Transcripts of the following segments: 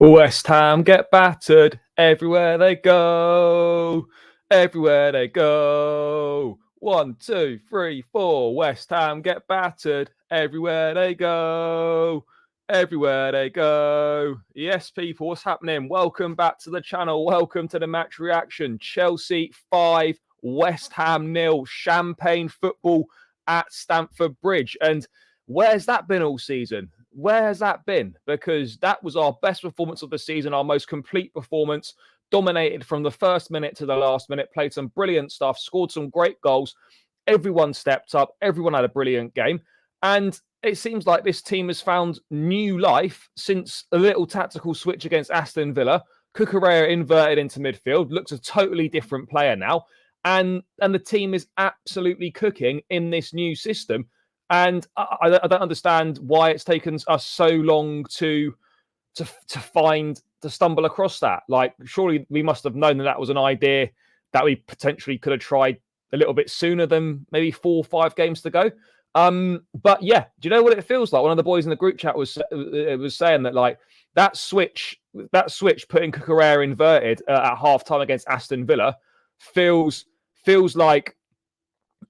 West Ham get battered everywhere they go. Everywhere they go. 1, 2, 3, 4. West Ham get battered everywhere they go. Everywhere they go. Yes, people, what's happening? Welcome back to the channel. Welcome to the match reaction. Chelsea 5, West Ham 0. Champagne football at Stamford Bridge. And where's that been all season? Where has that been? Because that was our best performance of the season, our most complete performance, dominated from the first minute to the last minute, played some brilliant stuff, scored some great goals. Everyone stepped up. Everyone had a brilliant game. And it seems like this team has found new life since a little tactical switch against Aston Villa. Cucurella inverted into midfield, looks a totally different player now. And the team is absolutely cooking in this new system. And I don't understand why it's taken us so long to stumble across that. Like, surely we must have known that was an idea that we potentially could have tried a little bit sooner than maybe 4 or 5 games to go. But yeah, do you know what it feels like? One of the boys in the group chat was saying that, like, that switch putting Cucurella inverted at half time against Aston Villa feels like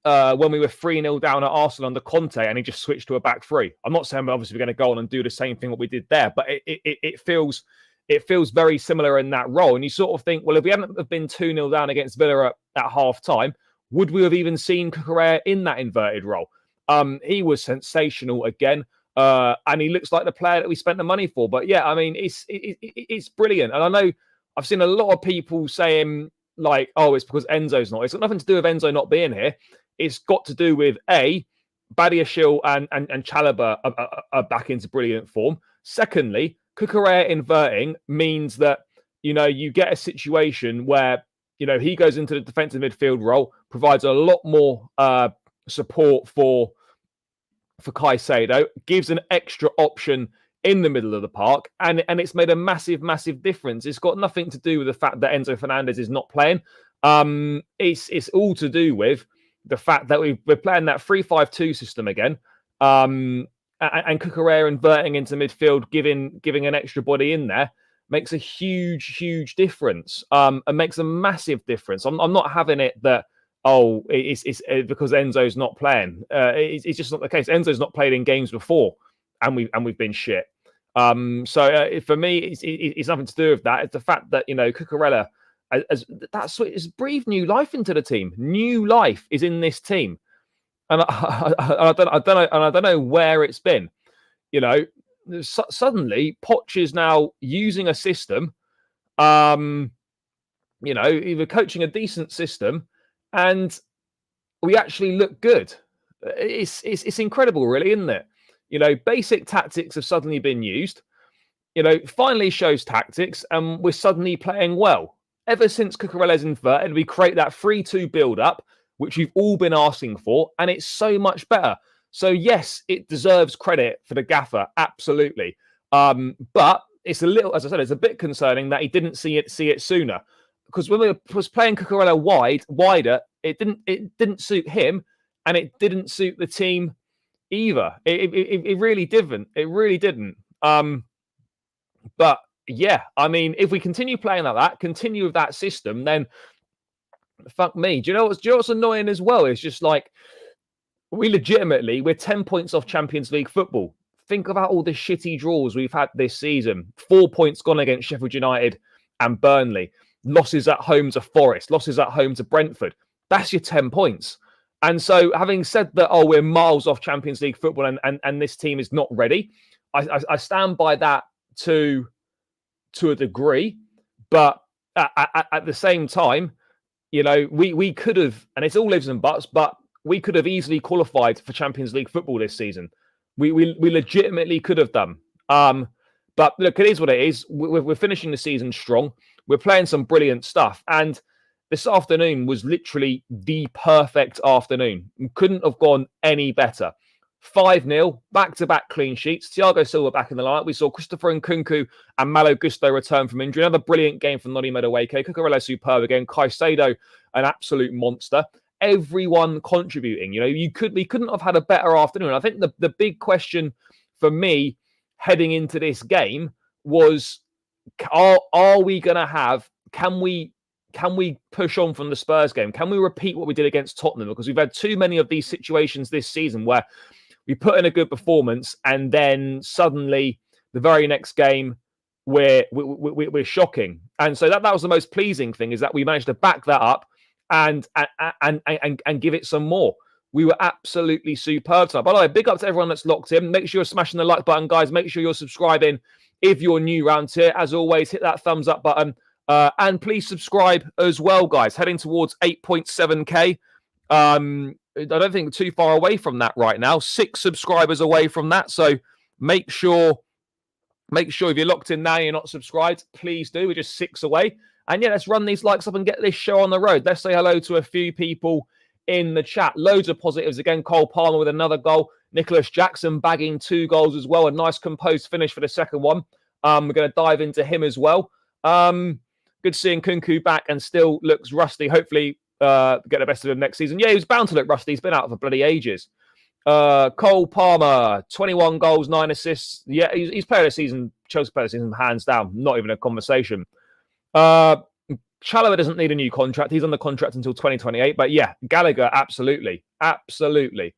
when we were 3-0 down at Arsenal under Conte and he just switched to a back three. I'm not saying obviously we're going to go on and do the same thing what we did there, but it feels very similar in that role. And you sort of think, well, if we hadn't have been 2-0 down against Villa at half time, would we have even seen Cucurella in that inverted role? He was sensational again, and he looks like the player that we spent the money for. But yeah, I mean, it's brilliant. And I know I've seen a lot of people saying, like, oh, it's because Enzo's not. It's got nothing to do with Enzo not being here. It's got to do with Badiashile and Chalobah are back into brilliant form. Secondly, Cucurella inverting means that, you know, you get a situation where, you know, he goes into the defensive midfield role, provides a lot more support for Caicedo, gives an extra option in the middle of the park, and it's made a massive difference. It's got nothing to do with the fact that Enzo Fernandez is not playing. It's all to do with the fact that we're playing that 3-5-2 system again, and Cucurella inverting into midfield, giving an extra body in there, makes a huge difference, and makes a massive difference. I'm not having it that, oh, it's because Enzo's not playing. It's just not the case. Enzo's not played in games before, and we've been shit. So for me, it's nothing to do with that. It's the fact that, you know, Cucurella has breathed new life into the team. New life is in this team, and I don't know where it's been. You know, suddenly Poch is now using a system. You know, either coaching a decent system, and we actually look good. It's incredible, really, isn't it? You know, basic tactics have suddenly been used. You know, finally shows tactics, and we're suddenly playing well. Ever since Cucurella's inverted, we create that 3-2 build-up, which we've all been asking for, and it's so much better. So yes, it deserves credit for the gaffer, absolutely. But it's a little, as I said, it's a bit concerning that he didn't see it sooner. Because when we was playing Cucurella wider, it didn't suit him, and it didn't suit the team either. It really didn't. It really didn't. But yeah, I mean, if we continue playing like that, continue with that system, then fuck me. Do you know what's annoying as well? It's just like, we're 10 points off Champions League football. Think about all the shitty draws we've had this season. 4 points gone against Sheffield United and Burnley. Losses at home to Forest. Losses at home to Brentford. That's your 10 points. And so, having said that, oh, we're miles off Champions League football and this team is not ready, I stand by that to a degree. But at the same time, you know, we could have, and it's all ifs and buts, but we could have easily qualified for Champions League football this season. We legitimately could have done. But look, it is what it is. We're finishing the season strong. We're playing some brilliant stuff. And this afternoon was literally the perfect afternoon. Couldn't have gone any better. 5-0, back-to-back clean sheets. Thiago Silva back in the lineup. We saw Christopher Nkunku and Malo Gusto return from injury. Another brilliant game from Noni Madueke. Cucurella superb again. Caicedo, an absolute monster. Everyone contributing. You know, we couldn't have had a better afternoon. I think the big question for me heading into this game was, are we going to have? Can we push on from the Spurs game? Can we repeat what we did against Tottenham? Because we've had too many of these situations this season where we put in a good performance and then suddenly the very next game we're shocking. And so that was the most pleasing thing, is that we managed to back that up and give it some more. We were absolutely superb tonight. By the way, big up to everyone that's locked in. Make sure you're smashing the like button, guys. Make sure you're subscribing if you're new around here. As always, hit that thumbs up button. And please subscribe as well, guys. Heading towards 8.7K. I don't think too far away from that right now. 6 subscribers away from that. So make sure if you're locked in now, you're not subscribed, please do. We're just 6 away. And yeah, let's run these likes up and get this show on the road. Let's say hello to a few people in the chat. Loads of positives again. Cole Palmer with another goal. Nicholas Jackson bagging 2 goals as well. A nice composed finish for the second one. We're going to dive into him as well. Good seeing Kunku back and still looks rusty. Hopefully get the best of him next season. Yeah, he was bound to look rusty. He's been out for bloody ages. Cole Palmer, 21 goals, 9 assists. Yeah, he's player of the season. Chelsea player of the season, hands down. Not even a conversation. Chalobah doesn't need a new contract. He's on the contract until 2028. But yeah, Gallagher, absolutely. Absolutely.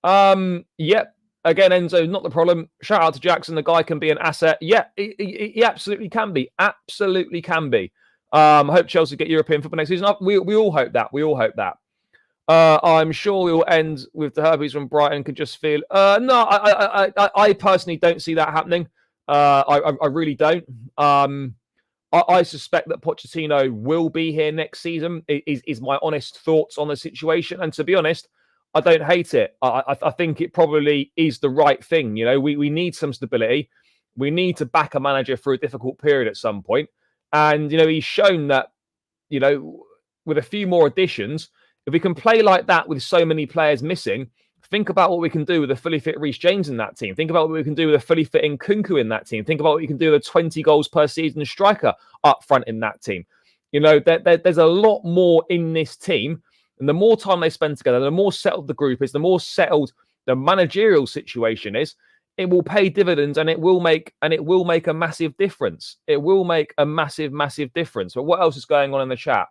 Yeah, again, Enzo, not the problem. Shout out to Jackson. The guy can be an asset. Yeah, he absolutely can be. Absolutely can be. I hope Chelsea get European football next season. We all hope that. We all hope that. I'm sure we will end with the Herbies from Brighton could just feel. No, I personally don't see that happening. I really don't. I suspect that Pochettino will be here next season. Is my honest thoughts on the situation. And to be honest, I don't hate it. I think it probably is the right thing. You know, we need some stability. We need to back a manager through a difficult period at some point. And, you know, he's shown that, you know, with a few more additions, if we can play like that with so many players missing, think about what we can do with a fully fit Reece James in that team. Think about what we can do with a fully fit Nkunku in that team. Think about what you can do with a 20 goals per season striker up front in that team. You know, there's a lot more in this team. And the more time they spend together, the more settled the group is, the more settled the managerial situation is. It will pay dividends and it will make a massive difference. It will make a massive, massive difference. But what else is going on in the chat?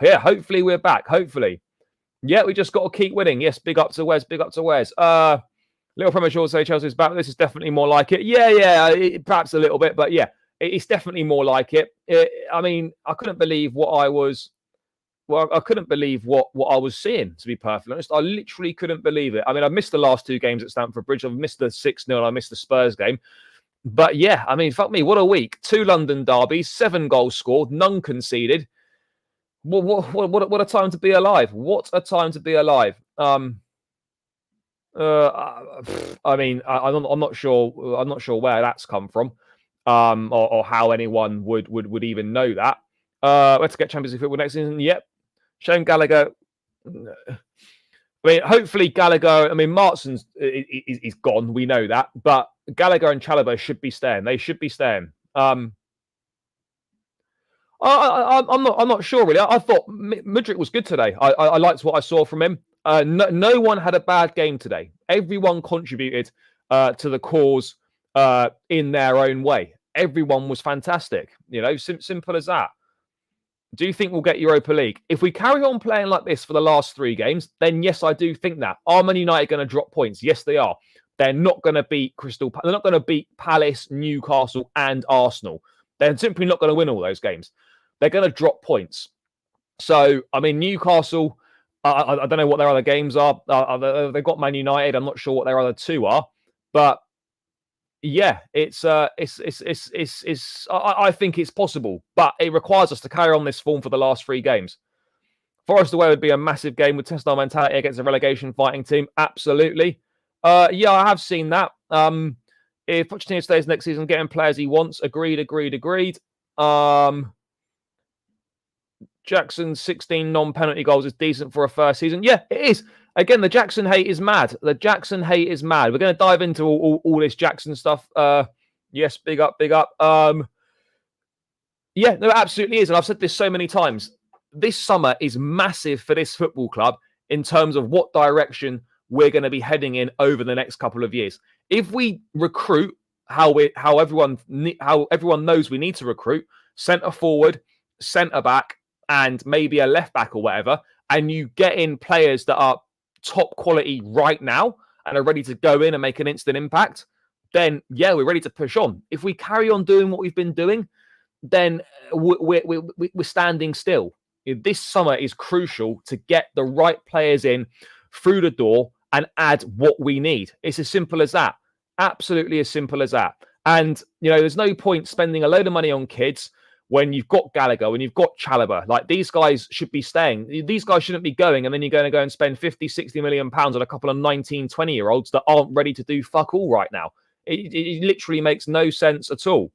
Yeah, hopefully we're back. Hopefully. Yeah, we just got to keep winning. Yes, big up to Wes. Big up to Wes. Little premature to say Chelsea's back. This is definitely more like it. Yeah, perhaps a little bit, but yeah, it's definitely more like it. I mean, I couldn't believe what I was. Well, I couldn't believe what I was seeing, to be perfectly honest. I literally couldn't believe it. I mean, I missed the last 2 games at Stamford Bridge. I've missed the 6-0 and I missed the Spurs game. But yeah, I mean, fuck me, what a week. 2 London derbies, 7 goals scored, none conceded. What a time to be alive. What a time to be alive. I mean, I'm not sure. I'm not sure where that's come from, or how anyone would even know that. Let's get Champions League football next season. Yep. Shane Gallagher. I mean, hopefully Gallagher. I mean, Martson's is gone. We know that, but Gallagher and Chalobah should be staying. They should be staying. I'm not sure really. I thought Mudryk was good today. I liked what I saw from him. No one had a bad game today. Everyone contributed to the cause in their own way. Everyone was fantastic. You know, simple as that. Do you think we'll get Europa League? If we carry on playing like this for the last 3 games, then yes, I do think that. Are Man United going to drop points? Yes, they are. They're not going to beat They're not going to beat Palace, Newcastle, and Arsenal. They're simply not going to win all those games. They're going to drop points. So, I mean, Newcastle, I don't know what their other games are. They've got Man United. I'm not sure what their other 2 are. But yeah, I think it's possible, but it requires us to carry on this form for the last 3 games. Forest away would be a massive game with test our mentality against a relegation fighting team. Absolutely. Yeah, I have seen that. If Pochettino stays next season, getting players he wants. Agreed. Jackson's 16 non-penalty goals is decent for a first season. Yeah, it is. Again, the Jackson hate is mad. The Jackson hate is mad. We're going to dive into all this Jackson stuff. Yes, big up. Yeah, no, it absolutely is. And I've said this so many times. This summer is massive for this football club in terms of what direction we're going to be heading in over the next couple of years. If we recruit how everyone knows we need to recruit centre forward, centre back, and maybe a left back or whatever, and you get in players that are top quality right now and are ready to go in and make an instant impact, then yeah, we're ready to push on. If we carry on doing what we've been doing, then we're standing still. This summer is crucial to get the right players in through the door and add what we need. It's as simple as that. Absolutely as simple as that. And, there's no point spending a load of money on kids when you've got Gallagher, when you've got Chalobah. Like, these guys should be staying. These guys shouldn't be going, and then you're going to go and spend 50, 60 million pounds on a couple of 19, 20-year-olds that aren't ready to do fuck all right now. It literally makes no sense at all.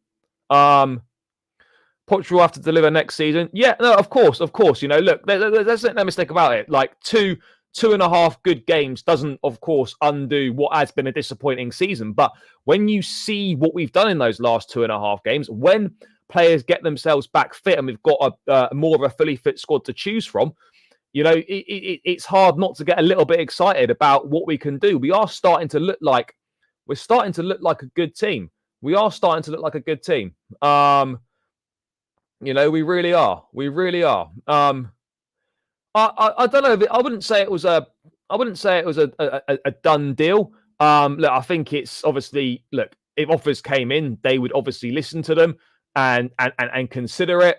Portugal have to deliver next season. Yeah, no, of course. Look, there's no mistake about it. Like, two and a half good games doesn't, of course, undo what has been a disappointing season. But when you see what we've done in those last 2.5 games, when players get themselves back fit and we've got a more of a fully fit squad to choose from, it's hard not to get a little bit excited about what we can do. We are starting to look like a good team. We are starting to look like a good team. We really are. We really are. I don't know. I wouldn't say it was a done deal. Look, I think it's obviously, look, if offers came in, they would obviously listen to them and consider it.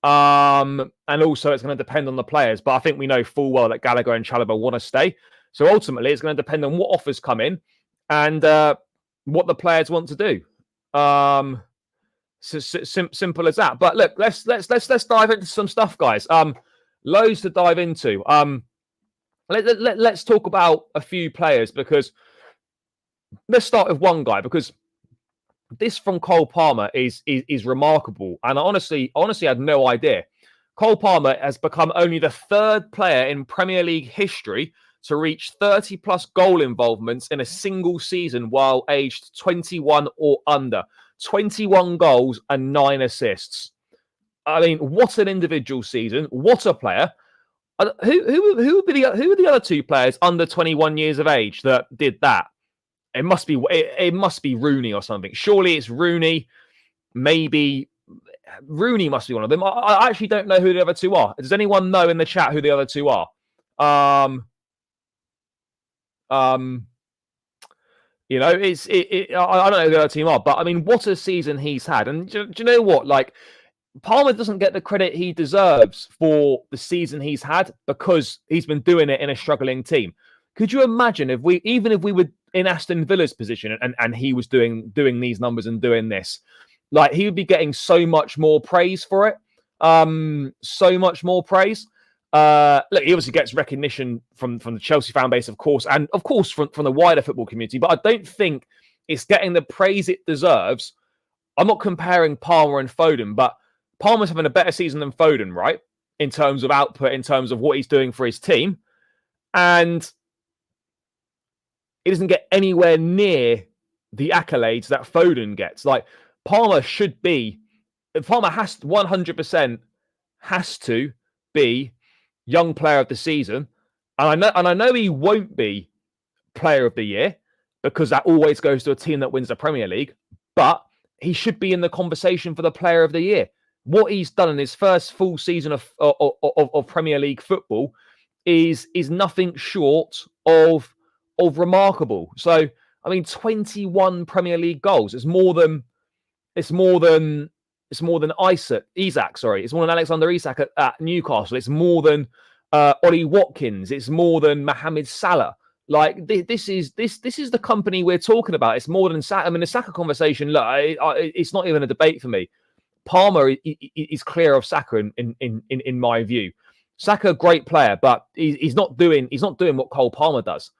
And also it's going to depend on the players. But I think we know full well that Gallagher and Chalobah want to stay. So ultimately it's going to depend on what offers come in and what the players want to do. Simple as that. But look, let's dive into some stuff, guys. Loads to dive into. Let's talk about a few players, because let's start with one guy, because this from Cole Palmer is remarkable, and I honestly had no idea. Cole Palmer has become only the third player in Premier League history to reach 30 plus goal involvements in a single season while aged 21 or under. 21 goals and 9 assists. I mean, what an individual season! What a player! Who are the other two players under 21 years of age that did that? It must be Rooney or something. Surely it's Rooney. Maybe Rooney must be one of them. I actually don't know who the other two are. Does anyone know in the chat who the other two are? I don't know who the other team are, but I mean, what a season he's had. And do you know what? Like, Palmer doesn't get the credit he deserves for the season he's had because he's been doing it in a struggling team. Could you imagine if we were in Aston Villa's position and he was doing these numbers and doing this? Like, he would be getting so much more praise for it. So much more praise. Look, he obviously gets recognition from the Chelsea fan base, of course, and of course from the wider football community. But I don't think it's getting the praise it deserves. I'm not comparing Palmer and Foden, but Palmer's having a better season than Foden, right? In terms of output, in terms of what he's doing for his team. And it doesn't get anywhere near the accolades that Foden gets. Like, Palmer has 100% has to be young player of the season. And I know he won't be player of the year because that always goes to a team that wins the Premier League, but he should be in the conversation for the player of the year. What he's done in his first full season of Premier League football is nothing short of remarkable. So, I mean, 21 Premier League goals. It's more than Isak. It's more than Alexander Isak at Newcastle. It's more than Ollie Watkins. It's more than Mohamed Salah. Like, this is the company we're talking about. It's more than Saka. I mean, the Saka conversation, look, it's not even a debate for me. Palmer is clear of Saka in my view. Saka, great player, but he's not doing what Cole Palmer does.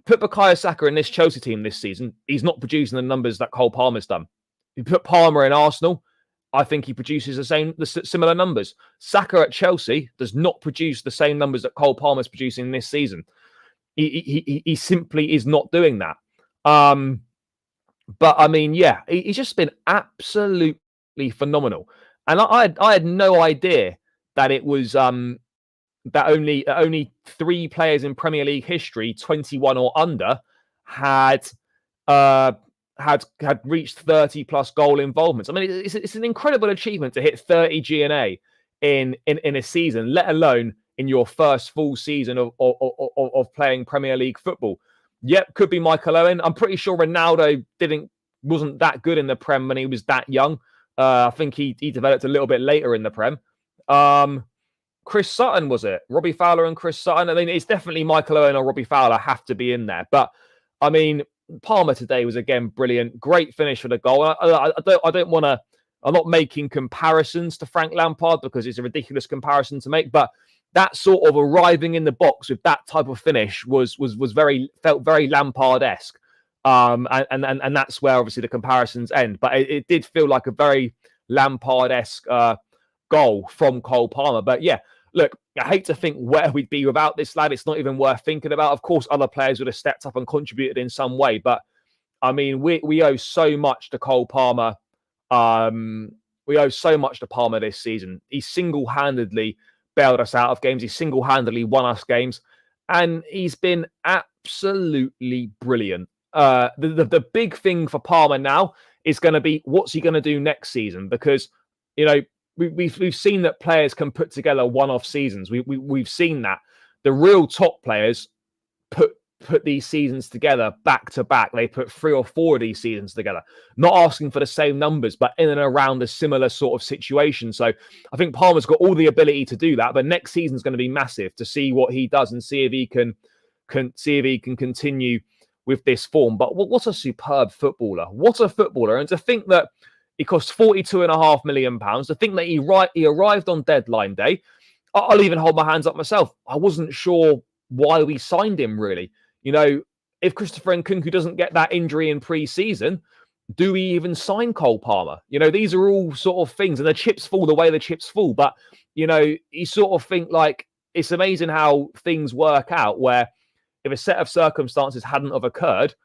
Put Bukayo Saka in this Chelsea team this season, he's not producing the numbers that Cole Palmer's done. You put Palmer in Arsenal, I think he produces the similar numbers. Saka at Chelsea does not produce the same numbers that Cole Palmer's producing this season. He simply is not doing that. But I mean, yeah, he's just been absolutely phenomenal. And I had no idea that it was that only 3 players in Premier League history, 21 or under, had had reached 30 plus goal involvements. I mean, it's an incredible achievement to hit 30 G&A in a season, let alone in your first full season of playing Premier League football. Yep, could be Michael Owen. I'm pretty sure Ronaldo wasn't that good in the Prem when he was that young. I think he developed a little bit later in the Prem. Chris Sutton, was it? Robbie Fowler and Chris Sutton. I mean, it's definitely Michael Owen or Robbie Fowler have to be in there. But, I mean, Palmer today was, again, brilliant. Great finish for the goal. I don't want to... I'm not making comparisons to Frank Lampard because it's a ridiculous comparison to make, but that sort of arriving in the box with that type of finish felt very Lampard-esque. And that's where, obviously, the comparisons end. But it did feel like a very Lampard-esque goal from Cole Palmer. But yeah, look, I hate to think where we'd be without this lad. It's not even worth thinking about. Of course, other players would have stepped up and contributed in some way. But, I mean, we owe so much to Cole Palmer. We owe so much to Palmer this season. He single-handedly bailed us out of games. He single-handedly won us games. And he's been absolutely brilliant. The big thing for Palmer now is going to be what's he going to do next season? Because, you know, we've seen that players can put together one-off seasons. We've seen that. The real top players put these seasons together back to back. They put 3 or 4 of these seasons together, not asking for the same numbers, but in and around a similar sort of situation. So I think Palmer's got all the ability to do that, but next season's going to be massive to see what he does and see if he can continue with this form. But what a superb footballer. What a footballer. And to think that he cost £42.5 million, to think that he arrived on deadline day, I'll even hold my hands up myself. I wasn't sure why we signed him, really. You know, if Christopher Nkunku doesn't get that injury in pre-season, do we even sign Cole Palmer? You know, these are all sort of things, and the chips fall the way the chips fall. But, you know, you sort of think, like, it's amazing how things work out, where if a set of circumstances hadn't have occurred,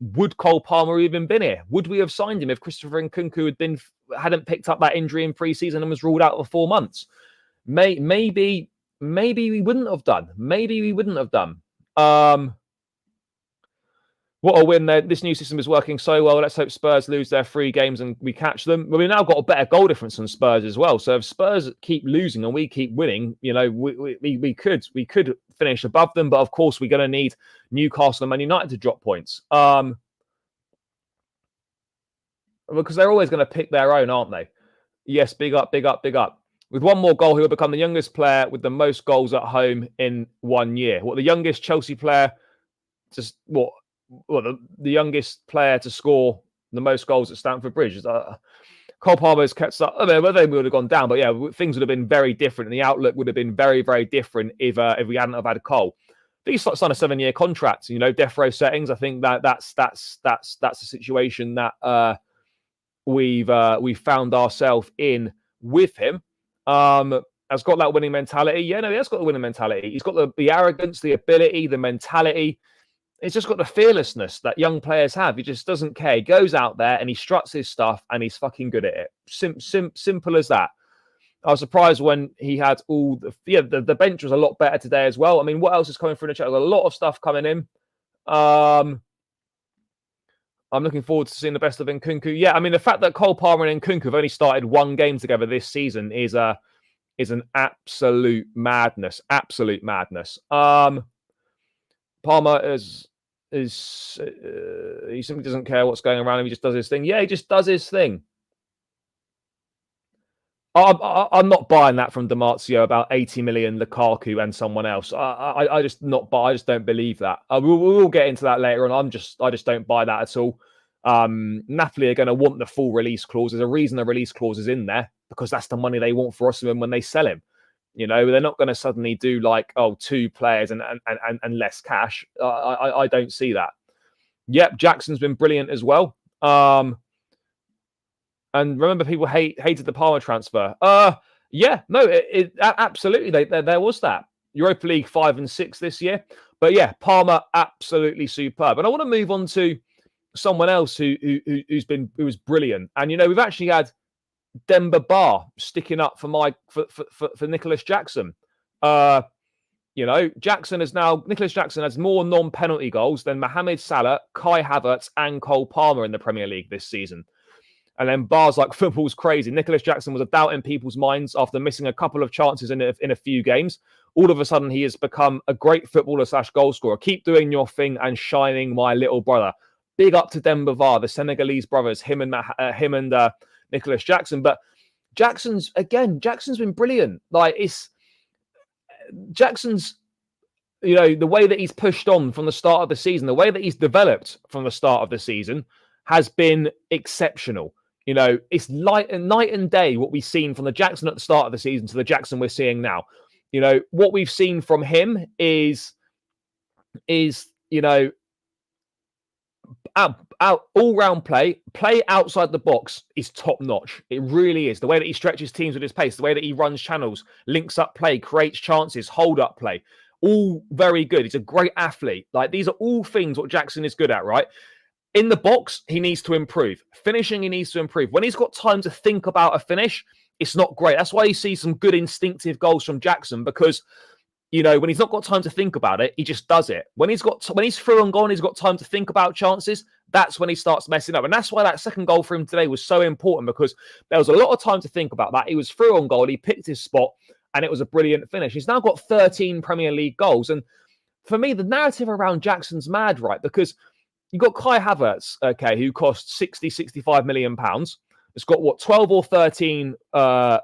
would Cole Palmer even been here? Would we have signed him if Christopher Nkunku hadn't picked up that injury in pre-season and was ruled out for 4 months? Maybe we wouldn't have done. Maybe we wouldn't have done. What a win there. This new system is working so well. Let's hope Spurs lose their 3 games and we catch them. Well, we've now got a better goal difference than Spurs as well. So if Spurs keep losing and we keep winning, you know, we could finish above them. But of course, we're going to need Newcastle and Man United to drop points. Because they're always going to pick their own, aren't they? Yes, big up, big up, big up. With one more goal, he will become the youngest player with the most goals at home in 1 year. The youngest Chelsea player the youngest player to score the most goals at Stamford Bridge. Cole Palmer's kept up. I mean, they would have gone down, but yeah, things would have been very different, and the outlook would have been very, very different if we hadn't have had Cole. He's signed a 7-year contract. You know, death row settings. I think that's a situation that we've found ourselves in with him. Has got that winning mentality. Yeah, no, he has got the winning mentality. He's got the arrogance, the ability, the mentality. He's just got the fearlessness that young players have. He just doesn't care. He goes out there and he struts his stuff and he's fucking good at it. Simple as that. I was surprised when he had all the bench was a lot better today as well. I mean, what else is coming through the chat? There's a lot of stuff coming in. I'm looking forward to seeing the best of Nkunku. Yeah, I mean, the fact that Cole Palmer and Nkunku have only started 1 game together this season is an absolute madness. Absolute madness. Palmer he simply doesn't care what's going around him. He just does his thing. Yeah, he just does his thing. I'm not buying that from Damartio about 80 million Lukaku and someone else. I just don't believe that. We'll get into that later on. I just don't buy that at all. Napoli are going to want the full release clause. There's a reason the release clause is in there, because that's the money they want for Osimhen when they sell him. You know, they're not going to suddenly do 2 players and less cash. I don't see that. Yep, Jackson's been brilliant as well. And remember, people hated the Palmer transfer. Yeah, no, absolutely. There was that. Europa League 5 and 6 this year. But yeah, Palmer, absolutely superb. And I want to move on to someone else who was brilliant. And, you know, we've actually had Demba Ba sticking up for Nicholas Jackson. Nicholas Jackson has more non-penalty goals than Mohamed Salah, Kai Havertz, and Cole Palmer in the Premier League this season. And then bars like football's crazy. Nicholas Jackson was a doubt in people's minds after missing a couple of chances in a few games. All of a sudden, he has become a great footballer / goal scorer. Keep doing your thing and shining, my little brother. Big up to Demba VAR, the Senegalese brothers, him and Nicholas Jackson. But Jackson's been brilliant. Jackson's, the way that he's pushed on from the start of the season, the way that he's developed from the start of the season has been exceptional. It's night and day what we've seen from the Jackson at the start of the season to the Jackson we're seeing now. What we've seen from him is all-round play outside the box is top-notch. It really is. The way that he stretches teams with his pace, the way that he runs channels, links up play, creates chances, hold-up play, all very good. He's a great athlete. These are all things what Jackson is good at, right? In the box, he needs to improve. Finishing, he needs to improve. When he's got time to think about a finish, it's not great. That's why you see some good instinctive goals from Jackson, because when he's not got time to think about it, he just does it. When he's through and gone, he's got time to think about chances. That's when he starts messing up. And that's why that second goal for him today was so important, because there was a lot of time to think about that. He was through on goal. He picked his spot and it was a brilliant finish. He's now got 13 Premier League goals. And for me, the narrative around Jackson's mad, right? Because you've got Kai Havertz, who cost 65 million pounds. It's got 12 or 13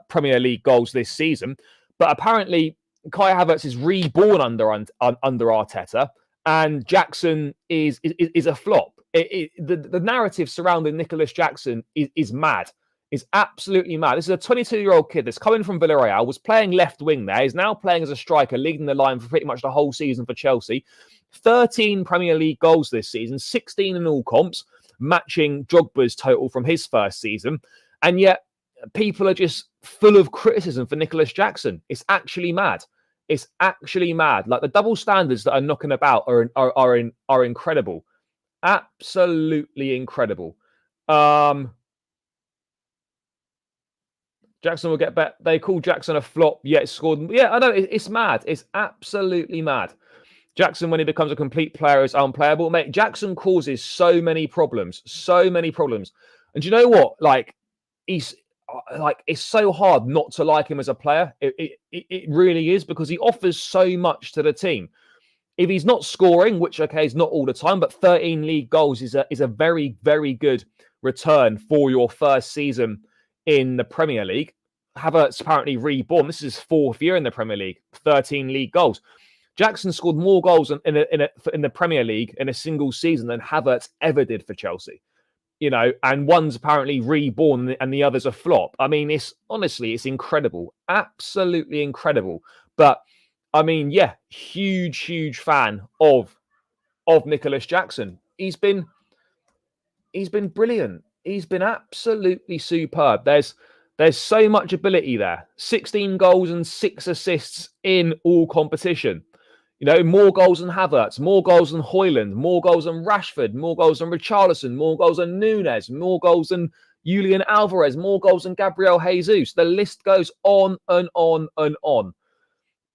Premier League goals this season. But apparently, Kai Havertz is reborn under Arteta, and Jackson is a flop. The narrative surrounding Nicholas Jackson is mad. Is absolutely mad. This is a 22-year-old kid that's coming from Villarreal, was playing left wing there. He's now playing as a striker, leading the line for pretty much the whole season for Chelsea. 13 Premier League goals this season, 16 in all comps, matching Drogba's total from his first season. And yet, people are just full of criticism for Nicholas Jackson. It's actually mad. It's actually mad. The double standards that are knocking about are incredible. Absolutely incredible. Jackson will get better. They call Jackson a flop, yet scored. Yeah, I know. It's mad. It's absolutely mad. Jackson, when he becomes a complete player, is unplayable. Mate, Jackson causes so many problems. So many problems. And do you know what? It's so hard not to like him as a player. It really is, because he offers so much to the team. If he's not scoring, which, is not all the time, but 13 league goals is a very, very good return for your first season in the Premier League. Havertz apparently reborn. This is his fourth year in the Premier League. 13 league goals. Jackson scored more goals in the Premier League in a single season than Havertz ever did for Chelsea. And one's apparently reborn and the other's a flop. I mean, it's incredible. Absolutely incredible. But huge fan of Nicholas Jackson. He's been brilliant. He's been absolutely superb. There's so much ability there. 16 goals and 6 assists in all competition. More goals than Havertz, more goals than Højlund, more goals than Rashford, more goals than Richarlison, more goals than Nunes, more goals than Julian Alvarez, more goals than Gabriel Jesus. The list goes on and on and on.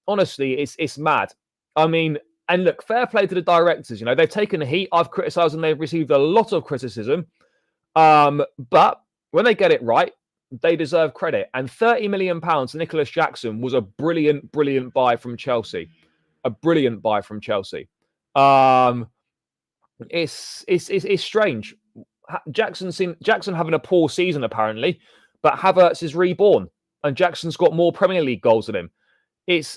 Honestly, it's mad. And look, fair play to the directors. They've taken the heat. I've criticised them. They've received a lot of criticism. But when they get it right, they deserve credit. And £30 million to Nicholas Jackson was a brilliant buy from Chelsea. A brilliant buy from Chelsea. It's strange. Jackson having a poor season apparently, but Havertz is reborn, and Jackson's got more Premier League goals than him. It's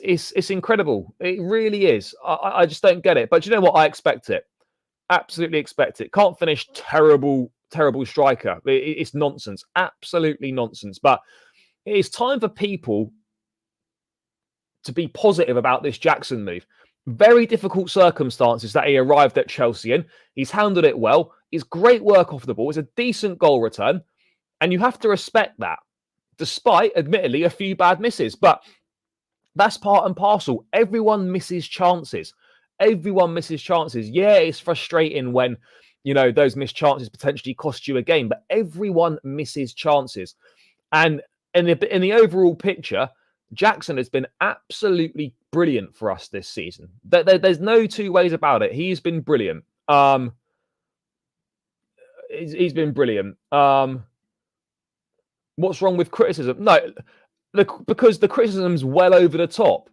incredible. It really is. I just don't get it. But you know what? I expect it. Absolutely expect it. Can't finish. Terrible striker. It's nonsense. Absolutely nonsense. But it is time for people to be positive about this Jackson move. Very difficult circumstances that he arrived at Chelsea in. He's handled it well. It's great work off the ball. It's a decent goal return. And you have to respect that, despite, admittedly, a few bad misses. But that's part and parcel. Everyone misses chances. Everyone misses chances. Yeah, it's frustrating when, those missed chances potentially cost you a game. But everyone misses chances. And in the overall picture, Jackson has been absolutely brilliant for us this season. There's no two ways about it. He's been brilliant. He's been brilliant. What's wrong with criticism? No, because the criticism's well over the top.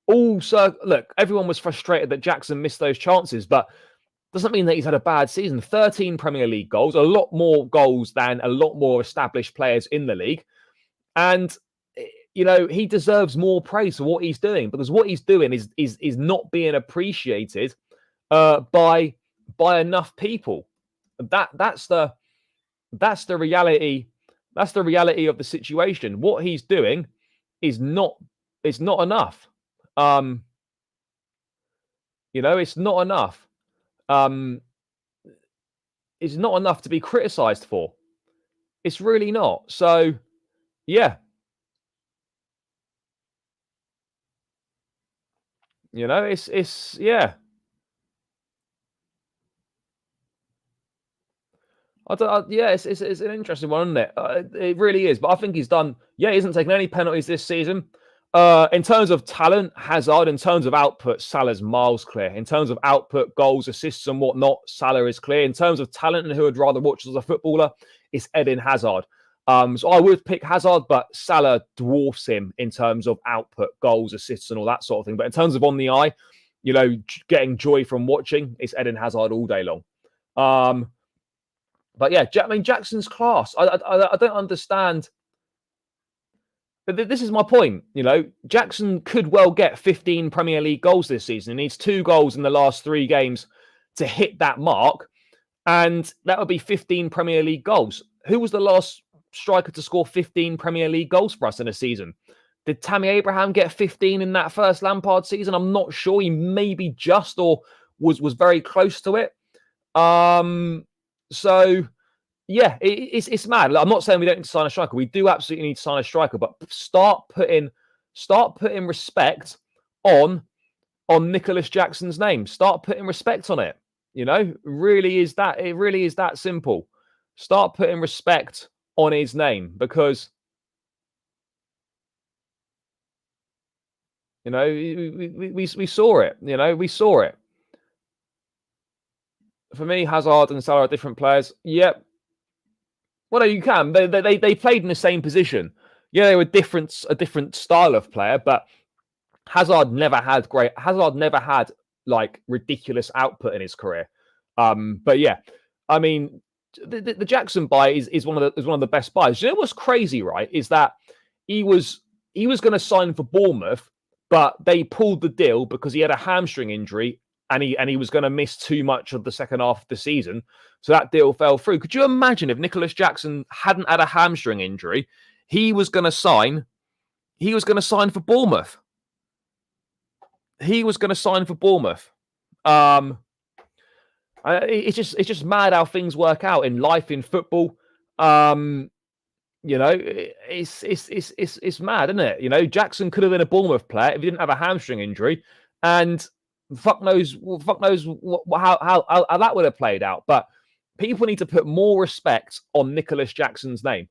Also, look, everyone was frustrated that Jackson missed those chances, but doesn't mean that he's had a bad season. 13 Premier League goals, a lot more goals than a lot more established players in the league. And, you know, he deserves more praise for what he's doing, because what he's doing is not being appreciated by enough people. That's the reality. That's the reality of the situation. What he's doing is not enough. You know, it's not enough. It's not enough to be criticised for. It's really not. So, yeah. You know, it's yeah. It's an interesting one, isn't it? It really is. But I think he's done. Yeah, he hasn't taken any penalties this season. In terms of talent, Hazard. In terms of output, Salah's miles clear. In terms of output, goals, assists, and whatnot, Salah is clear. In terms of talent and who I'd rather watch as a footballer, it's Eden Hazard. So I would pick Hazard, but Salah dwarfs him in terms of output, goals, assists, and all that sort of thing. But in terms of on the eye, you know, getting joy from watching, it's Eden Hazard all day long. But yeah, I mean, Jackson's class. I don't understand. But this is my point. You know, Jackson could well get 15 Premier League goals this season. He needs 2 goals in the last 3 games to hit that mark. And that would be 15 Premier League goals. Who was the last striker to score 15 Premier League goals for us in a season? Did Tammy Abraham get 15 in that first Lampard season? I'm not sure. He maybe just or was very close to it. So, yeah, it's mad. I'm not saying we don't need to sign a striker. We do absolutely need to sign a striker, but start putting respect on Nicholas Jackson's name. Start putting respect on it. You know, it really is that simple. Start putting respect on his name, because, you know, we saw it. You know, we saw it. For me, Hazard and Salah are different players. Yep. Well, no, you can. They played in the same position. Yeah, they were a different style of player, but Hazard never had like ridiculous output in his career. But yeah, I mean, the Jackson buy is one of the best buys. You know what's crazy, right? Is that he was going to sign for Bournemouth, but they pulled the deal because he had a hamstring injury. And he was going to miss too much of the second half of the season. So that deal fell through. Could you imagine if Nicholas Jackson hadn't had a hamstring injury, he was going to sign for Bournemouth. It's just mad how things work out in life, in football. You know, it's mad, isn't it? You know, Jackson could have been a Bournemouth player if he didn't have a hamstring injury, and fuck knows how that would have played out. But people need to put more respect on Nicholas Jackson's name.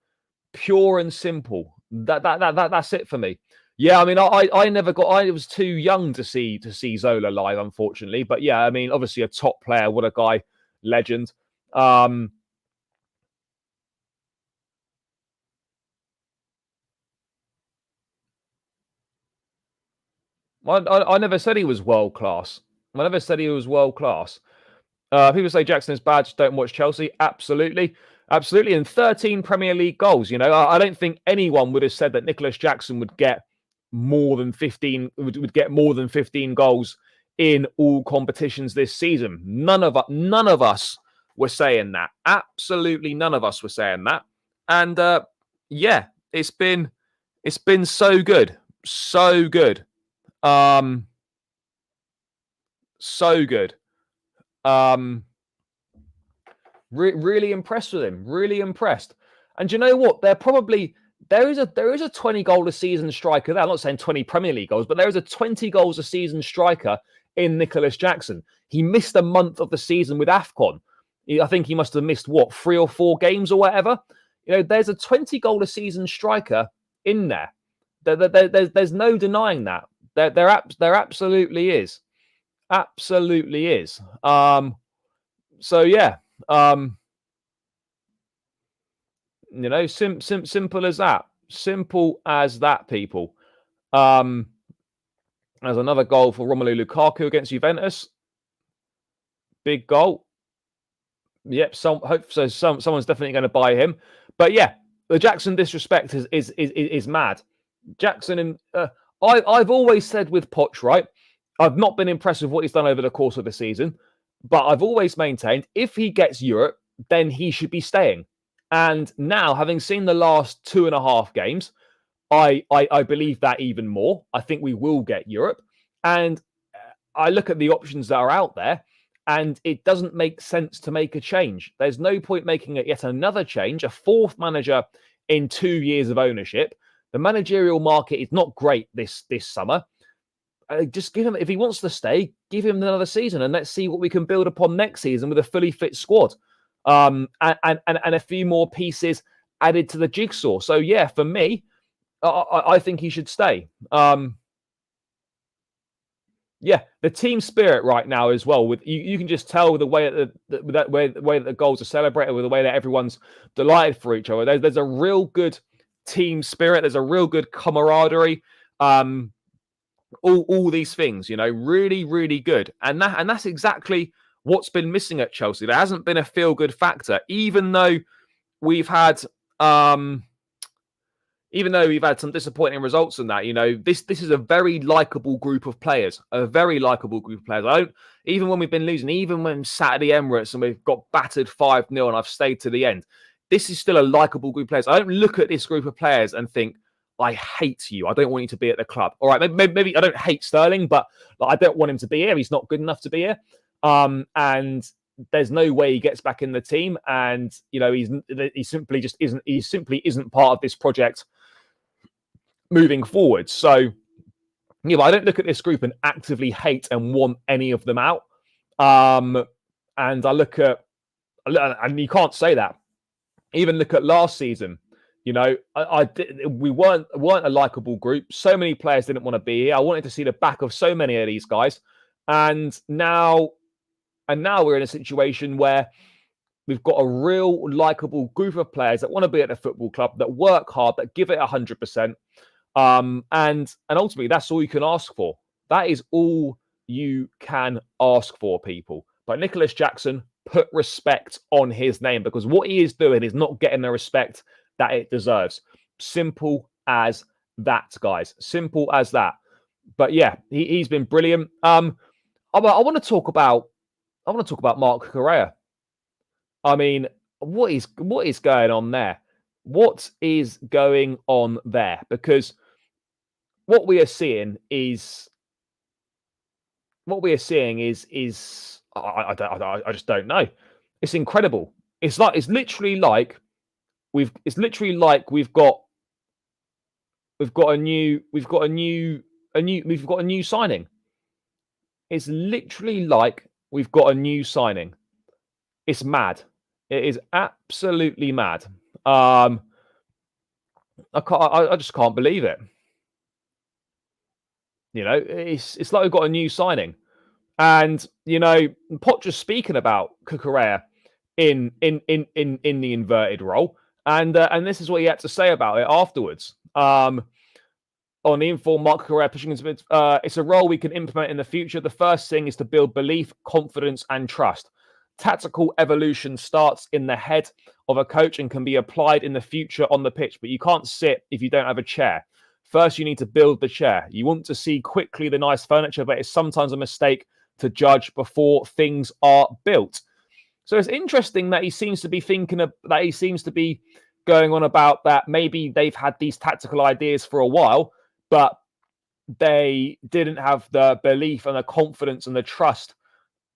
Pure and simple. That's it for me. Yeah, I mean, I was too young to see Zola live, unfortunately. But yeah, I mean, obviously a top player, what a guy, legend. I never said he was world class. People say Jackson is bad, just don't watch Chelsea. Absolutely. And 13 Premier League goals. You know, I don't think anyone would have said that Nicholas Jackson would get more than 15 goals in all competitions this season. None of us were saying that. Absolutely none of us were saying that. And yeah, it's been so good. So good. Really impressed with him. Really impressed. And you know what? There is a 20 goal a season striker there. I'm not saying 20 Premier League goals, but there is a 20 goals a season striker in Nicholas Jackson. He missed a month of the season with AFCON. I think he must have missed 3 or 4 games or whatever. You know, there's a 20 goal a season striker in there. There's no denying that. There absolutely is. Absolutely is. So yeah. Simple as that. Simple as that, people. There's another goal for Romelu Lukaku against Juventus. Big goal. Yep. Someone's definitely going to buy him. But yeah, the Jackson disrespect is mad. Jackson and I've always said with Poch, right? I've not been impressed with what he's done over the course of the season, but I've always maintained if he gets Europe, then he should be staying. And now, having seen the last 2.5 games, I believe that even more. I think we will get Europe. And I look at the options that are out there, and it doesn't make sense to make a change. There's no point making it yet another change, a 4th manager in 2 years of ownership. The managerial market is not great this summer. Just give him, if he wants to stay, give him another season, and let's see what we can build upon next season with a fully fit squad, and a few more pieces added to the jigsaw. So yeah, for me, I think he should stay. Yeah, the team spirit right now as well. With you can just tell the way that the goals are celebrated, with the way that everyone's delighted for each other. There's a real good team spirit. There's a real good camaraderie. All these things, really, really good. And that's exactly what's been missing at Chelsea. There hasn't been a feel-good factor, even though we've had some disappointing results in that. This is a very likable group of players. Even when we've been losing, even when sat at the Emirates and we've got battered 5-0 and I've stayed to the end, this is still a likable group of players. I don't look at this group of players and think, I hate you. I don't want you to be at the club. All right, maybe I don't hate Sterling, but I don't want him to be here. He's not good enough to be here. And there's no way he gets back in the team. And he simply isn't part of this project moving forward. So I don't look at this group and actively hate and want any of them out. And I look at, and you can't say that. Even look at last season. We weren't a likable group. So many players didn't want to be here. I wanted to see the back of so many of these guys, and now we're in a situation where we've got a real likable group of players that want to be at the football club, that work hard, that give it 100%. And ultimately, that's all you can ask for. That is all you can ask for, people. But Nicholas Jackson, put respect on his name, because what he is doing is not getting the respect that it deserves. Simple as that, guys. Simple as that. But yeah, he's been brilliant. I want to talk about Mark Cucurella. I mean, what is going on there? What is going on there? Because what we are seeing is I just don't know. It's incredible. It's literally like we've got a new signing. It's literally like we've got a new signing. It's mad. It is absolutely mad. I just can't believe it. It's like we've got a new signing. And Poch just speaking about Cucurella in the inverted role, and this is what he had to say about it afterwards. On the inform, Mark Cucurella pushing into it's a role we can implement in the future. The first thing is to build belief, confidence, and trust. Tactical evolution starts in the head of a coach and can be applied in the future on the pitch, but you can't sit if you don't have a chair. First, you need to build the chair. You want to see quickly the nice furniture, but it's sometimes a mistake to judge before things are built. So it's interesting that he seems to be going on about that. Maybe they've had these tactical ideas for a while, but they didn't have the belief and the confidence and the trust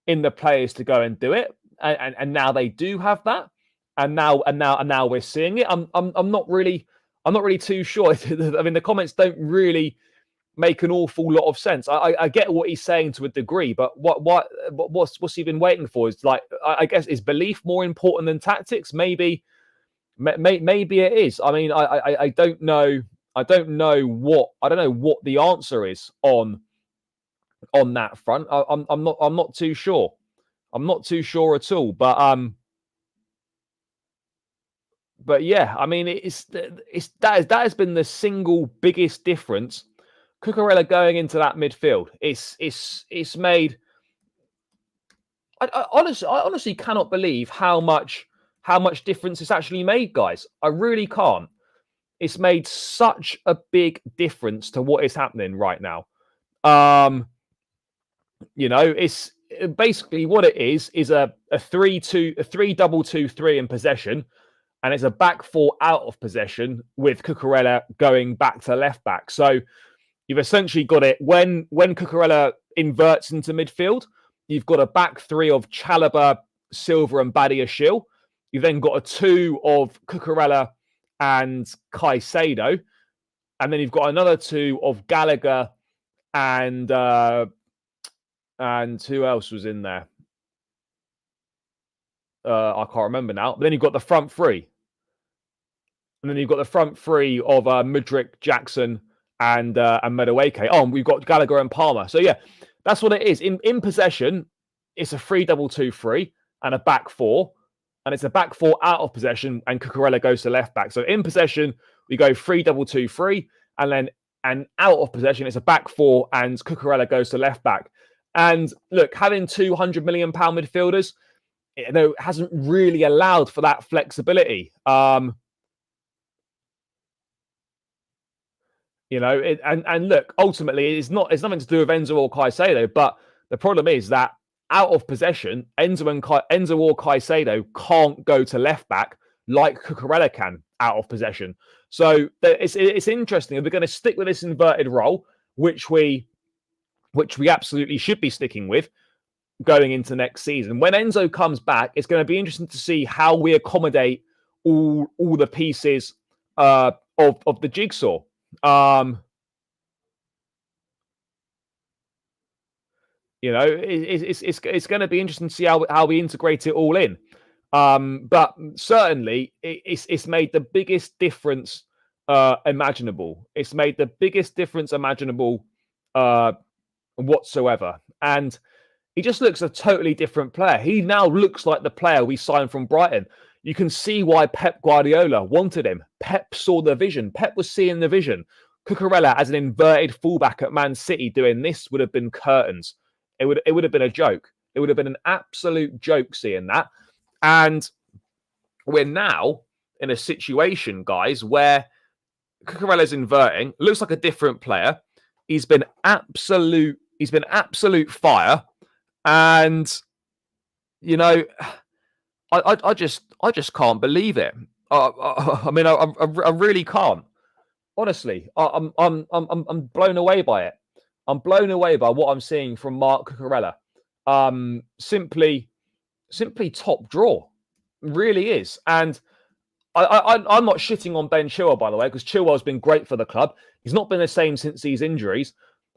in the players to go and do it. And now they do have that. And now we're seeing it. I'm not really too sure. I mean, the comments don't really make an awful lot of sense. I get what he's saying to a degree, but what's he been waiting for? Is I guess, is belief more important than tactics? Maybe it is. I mean, I don't know. I don't know what the answer is on that front. I'm not too sure. I'm not too sure at all. But yeah, I mean, that has been the single biggest difference. Cucurella going into that midfield, it's made. I honestly cannot believe how much difference it's actually made, guys. I really can't. It's made such a big difference to what is happening right now. It's basically what it is a 3-2-3 in possession, and it's a back four out of possession with Cucurella going back to left back. So you've essentially got it when Cucurella inverts into midfield, you've got a back three of Chalobah, Silva, and Badiashile. You've then got a two of Cucurella and Caicedo, and then you've got another two of Gallagher and who else was in there? I can't remember now. But then you've got the front three, and then you've got the front three of Mudryk, Jackson, and Madueke. Oh, and we've got Gallagher and Palmer. So yeah, that's what it is. In possession, it's a 3-2-3 and a back four. And it's a back four out of possession, and Cucurella goes to left back. So in possession, we go 3-2-3, and out of possession, it's a back four, and Cucurella goes to left back. And look, having £200 million midfielders, it hasn't really allowed for that flexibility. And look, ultimately, it's nothing to do with Enzo or Caicedo, but the problem is that out of possession, Enzo or Caicedo can't go to left back like Cucurella can out of possession. So it's interesting. If we're going to stick with this inverted role, which we absolutely should be sticking with going into next season, when Enzo comes back, it's going to be interesting to see how we accommodate all the pieces of the jigsaw. It's going to be interesting to see how we integrate it all in. But certainly, it's made the biggest difference imaginable. It's made the biggest difference imaginable whatsoever. And he just looks a totally different player. He now looks like the player we signed from Brighton. You can see why Pep Guardiola wanted him. Pep saw the vision. Pep was seeing the vision. Cucurella as an inverted fullback at Man City doing this would have been curtains. It would have been a joke. It would have been an absolute joke seeing that. And we're now in a situation, guys, where Cucurella's inverting. Looks like a different player. He's been absolute fire. And I just can't believe it. I mean, I really can't. Honestly, I'm blown away by it. I'm blown away by what I'm seeing from Marc Cucurella. Simply top draw. Really is. And I'm not shitting on Ben Chilwell, by the way, because Chilwell's been great for the club. He's not been the same since these injuries.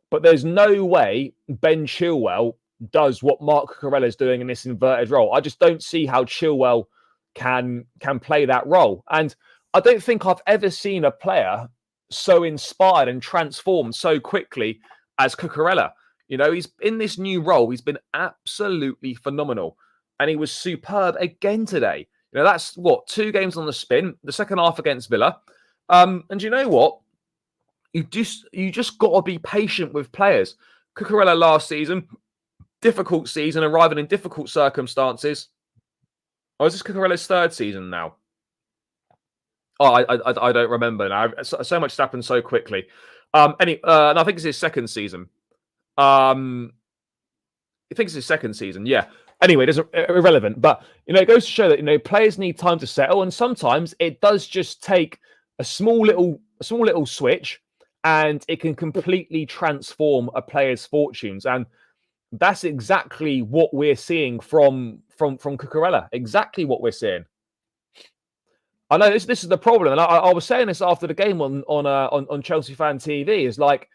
But there's no way Ben Chilwell does what Marc Cucurella is doing in this inverted role. I just don't see how Chilwell can play that role. And I don't think I've ever seen a player so inspired and transformed so quickly as Cucurella. He's in this new role. He's been absolutely phenomenal. And he was superb again today. That's 2 games on the spin, the second half against Villa. And you know what? You just got to be patient with players. Cucurella last season, difficult season, arriving in difficult circumstances. Is this Cucurella's 3rd season now? Oh, I don't remember now. So much has happened so quickly. And I think it's his 2nd season. I think it's his 2nd season. Yeah. Anyway, it isn't irrelevant. But it goes to show that players need time to settle, and sometimes it does just take a small little switch, and it can completely transform a player's fortunes. And that's exactly what we're seeing from Cucurella. Exactly what we're seeing. I know this is the problem, and I was saying this after the game on Chelsea Fan TV. Is like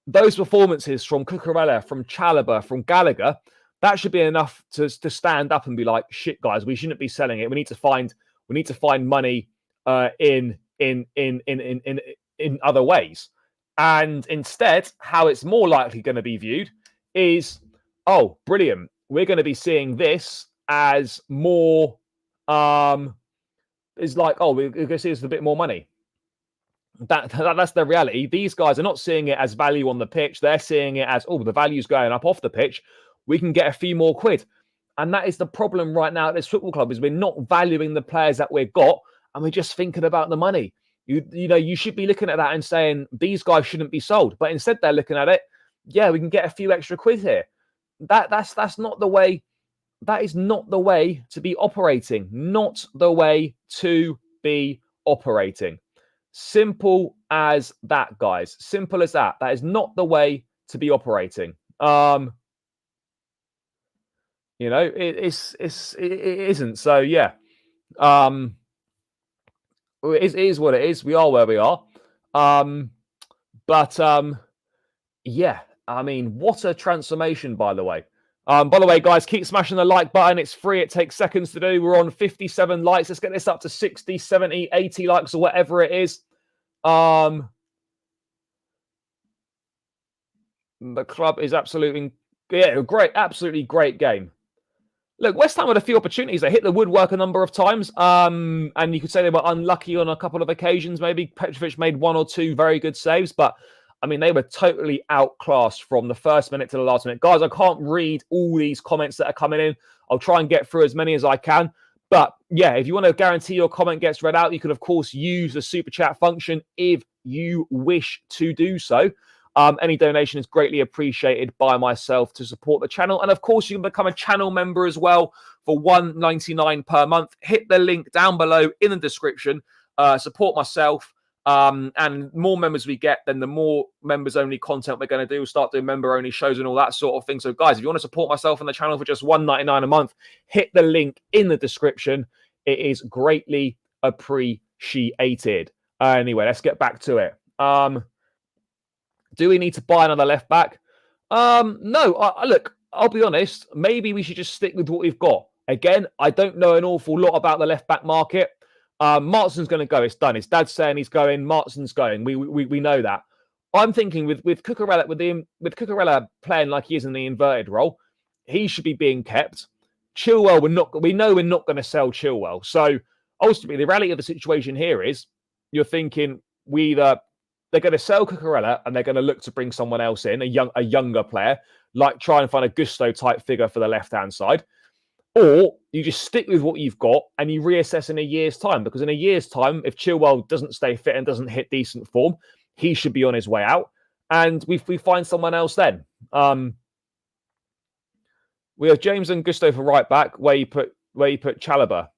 those performances from Cucurella, from Chalobah, from Gallagher. That should be enough to stand up and be like, shit, guys, we shouldn't be selling it. We need to find money in in other ways. And instead, how it's more likely going to be viewed is, oh, brilliant. We're going to be seeing this as more, is like, oh, we're going to see this as a bit more money. That's the reality. These guys are not seeing it as value on the pitch. They're seeing it as, oh, the value's going up off the pitch. We can get a few more quid. And that is the problem right now at this football club, is we're not valuing the players that we've got, and we're just thinking about the money. You should be looking at that and saying these guys shouldn't be sold. But instead they're looking at it, yeah, we can get a few extra quid here. That's not the way. That is not the way to be operating. Not the way to be operating. Simple as that, guys. Simple as that. That is not the way to be operating. It isn't. So yeah. It is what it is. We are where we are. Yeah. I mean, what a transformation, by the way. By the way, guys, keep smashing the like button. It's free. It takes seconds to do. We're on 57 likes. Let's get this up to 60, 70, 80 likes or whatever it is. The club is absolutely great. Absolutely great game. Look, West Ham had a few opportunities. They hit the woodwork a number of times. And you could say they were unlucky on a couple of occasions. Maybe Petrovic made one or two very good saves. But, I mean, they were totally outclassed from the first minute to the last minute. Guys, I can't read all these comments that are coming in. I'll try and get through as many as I can. But, yeah, if you want to guarantee your comment gets read out, you can, of course, use the super chat function if you wish to do so. Any donation is greatly appreciated by myself to support the channel. And of course, you can become a channel member as well for $1.99 per month. Hit the link down below in the description. Support myself. And more members we get, then the more members-only content we're going to do. We'll start doing member-only shows and all that sort of thing. So, guys, if you want to support myself and the channel for just $1.99 a month, hit the link in the description. It is greatly appreciated. Anyway, let's get back to it. Do we need to buy another left back? No. Look, I'll be honest. Maybe we should just stick with what we've got. Again, I don't know an awful lot about the left back market. Martin's going to go. It's done. His dad's saying he's going. Martin's going. We know that. I'm thinking with Cucurella, with Cucurella playing like he is in the inverted role, he should be being kept. Chilwell, we know we're not going to sell Chilwell. So ultimately, the reality of the situation here is you're thinking they're going to sell Cucurella and they're going to look to bring someone else in, a younger player, like try and find a Gusto type figure for the left-hand side. Or you just stick with what you've got and you reassess in a year's time. Because in a year's time, if Chilwell doesn't stay fit and doesn't hit decent form, he should be on his way out. And we find someone else then. We have James and Gusto for right back, where you put Chalobah.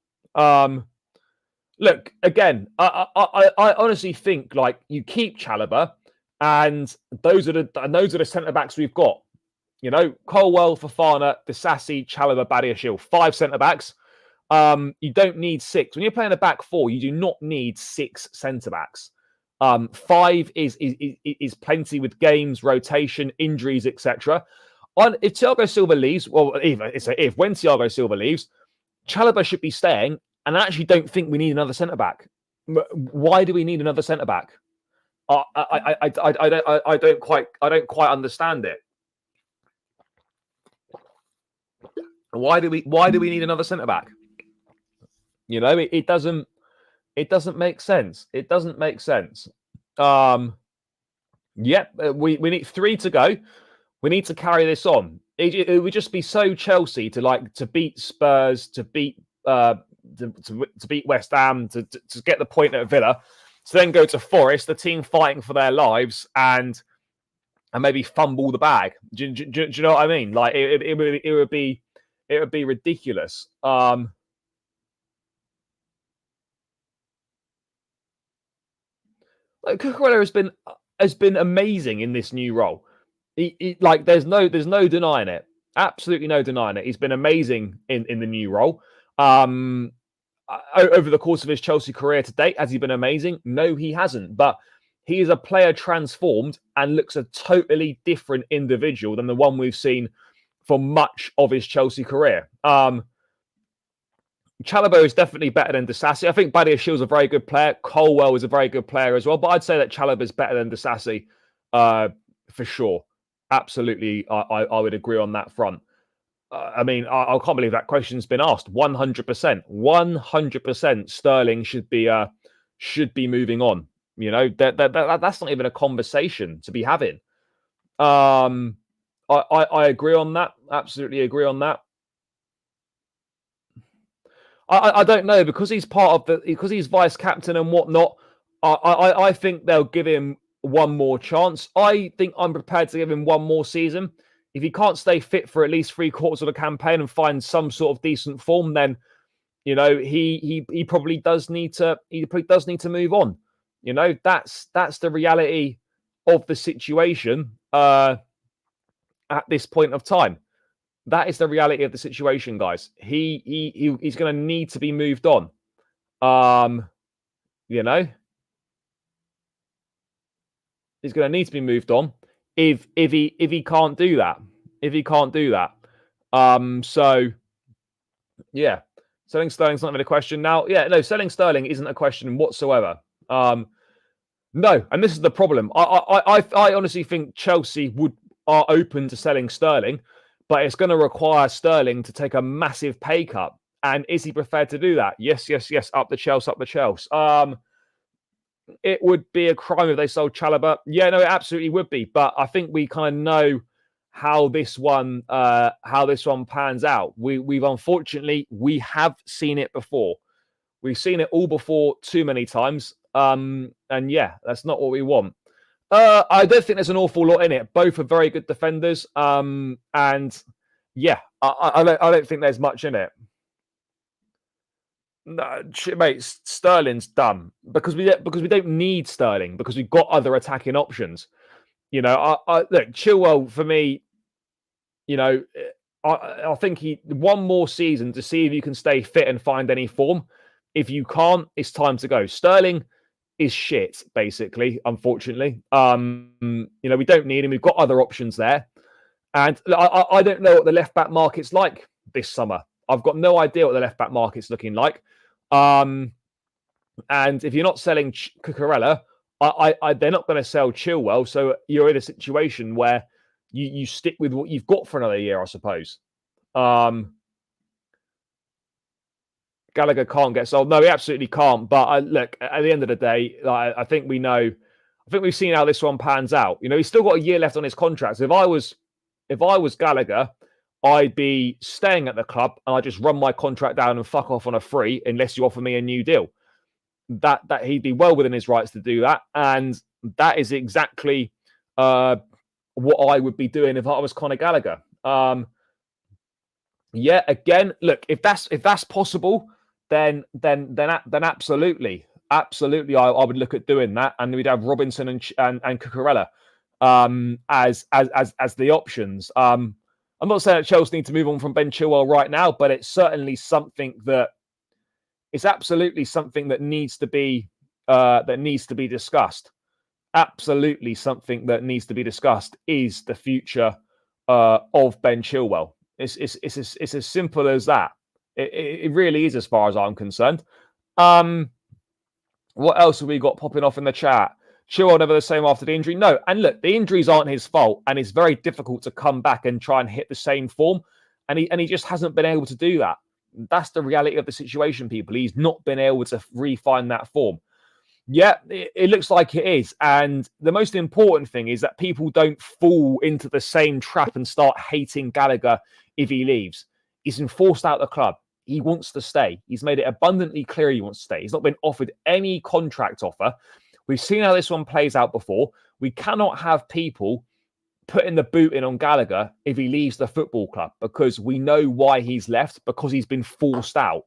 Look, again, I honestly think like you keep Chalobah, and those are the centre backs we've got. You know, Colwell, Fofana, Disasi, Chalobah, Badiashile, 5 centre backs. You don't need 6 when you're playing a back 4. You do not need 6 centre backs. 5 is plenty with games, rotation, injuries, etc. If Thiago Silva leaves, when Thiago Silva leaves, Chalobah should be staying. And I actually don't think we need another centre back. Why do we need another centre back? I don't quite understand it. Why do we need another centre back? You know, it doesn't make sense. It doesn't make sense. Yep, we need 3 to go. We need to carry this on. It would just be so Chelsea to beat Spurs, to beat West Ham, to get the point at Villa, to then go to Forest, the team fighting for their lives, and maybe fumble the bag. Do you know what I mean? Like it would be ridiculous. Like Cucurella has been amazing in this new role. Like there's no denying it. Absolutely no denying it. He's been amazing in the new role. Over the course of his Chelsea career to date, has he been amazing? No, he hasn't. But he is a player transformed and looks a totally different individual than the one we've seen for much of his Chelsea career. Chalobah is definitely better than Disasi. I think Badiashil's a very good player. Colwell is a very good player as well. But I'd say that Chalobah is better than Disasi for sure. Absolutely, I would agree on that front. I mean, I can't believe that question's been asked. 100%, 100%. Sterling should be moving on. You know, that's not even a conversation to be having. I agree on that. Absolutely agree on that. I don't know because he's because he's vice captain and whatnot. I think they'll give him one more chance. I think I'm prepared to give him one more season. If he can't stay fit for at least 3/4 of the campaign and find some sort of decent form, then you know he probably does need to move on. You know that's the reality of the situation at this point of time. That is the reality of the situation, guys. He's going to need to be moved on. You know, he's going to need to be moved on if he can't do that. If he can't do that. So yeah, selling Sterling's not even a question now. Yeah, no, selling Sterling isn't a question whatsoever. No, and this is the problem. I honestly think Chelsea are open to selling Sterling, but it's going to require Sterling to take a massive pay cut. And is he prepared to do that? Yes, yes, yes. Up the Chelsea, up the Chelsea. It would be a crime if they sold Chalobah. Yeah, no, it absolutely would be. But I think we kind of know how this one pans out. We've unfortunately we have seen it before. We've seen it all before too many times. And yeah, that's not what we want. I don't think there's an awful lot in it. Both are very good defenders. And yeah, I don't think there's much in it. No, mate, Sterling's done because we don't need Sterling because we've got other attacking options. You know, look, Chilwell for me. You know, I think one more season to see if you can stay fit and find any form. If you can't, it's time to go. Sterling is shit, basically. Unfortunately, you know, we don't need him. We've got other options there, and I don't know what the left back market's like this summer. I've got no idea what the left back market's looking like. And if you're not selling Cucurella, they're not going to sell Chilwell. So you're in a situation where you stick with what you've got for another year, I suppose. Gallagher can't get sold. No, he absolutely can't. But look, at the end of the day, I think we know. I think we've seen how this one pans out. You know, he's still got a year left on his contract. So if I was Gallagher, I'd be staying at the club and I just run my contract down and fuck off on a free unless you offer me a new deal. That he'd be well within his rights to do that, and that is exactly what I would be doing if I was Conor Gallagher. Yeah, again, look, if that's possible, then absolutely, I would look at doing that, and we'd have Robinson and Cucurella as the options. I'm not saying that Chelsea need to move on from Ben Chilwell right now, but it's certainly something that it's absolutely something that needs to be discussed. Absolutely something that needs to be discussed is the future of Ben Chilwell. It's as simple as that. It really is, as far as I'm concerned. What else have we got popping off in the chat? Chilwell never the same after the injury. No, and look, the injuries aren't his fault, and it's very difficult to come back and try and hit the same form, and he just hasn't been able to do that. That's the reality of the situation, people. He's not been able to refine that form. Yeah, it looks like it is. And the most important thing is that people don't fall into the same trap and start hating Gallagher if he leaves. He's been forced out of the club. He wants to stay. He's made it abundantly clear he wants to stay. He's not been offered any contract offer. We've seen how this one plays out before. We cannot have people putting the boot in on Gallagher if he leaves the football club because we know why he's left, because he's been forced out,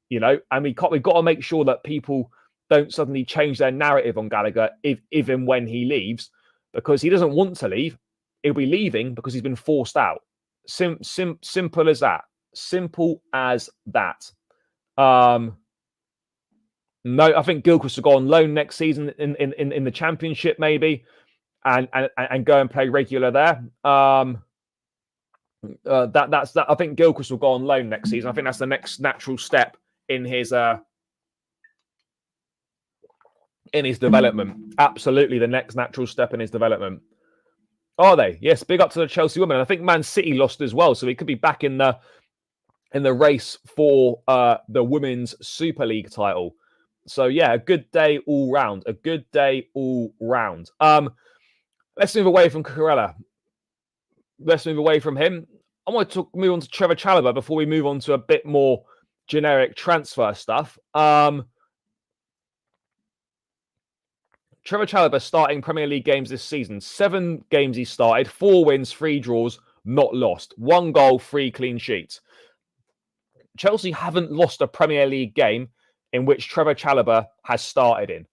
you know, and we've got to make sure that people don't suddenly change their narrative on Gallagher if and when he leaves, because he doesn't want to leave. He'll be leaving because he's been forced out. Simple as that. Simple as that. No, I think Gilchrist will go on loan next season in the Championship, maybe, and go and play regular there. That's that. I think Gilchrist will go on loan next season. I think that's the next natural step in his development. Absolutely the next natural step in his development. Are they? Yes, big up to the Chelsea women. I think Man City lost as well, so he could be back in the race for the Women's Super League title. So yeah, a good day all round. A good day all round. Let's move away from Cucurella. Let's move away from him. I want to move on to Trevor Chalobah before we move on to a bit more generic transfer stuff. Trevor Chalobah starting Premier League games this season. 7 games he started, 4 wins, 3 draws, not lost. 1 goal, 3 clean sheets. Chelsea haven't lost a Premier League game in which Trevor Chalobah has started in.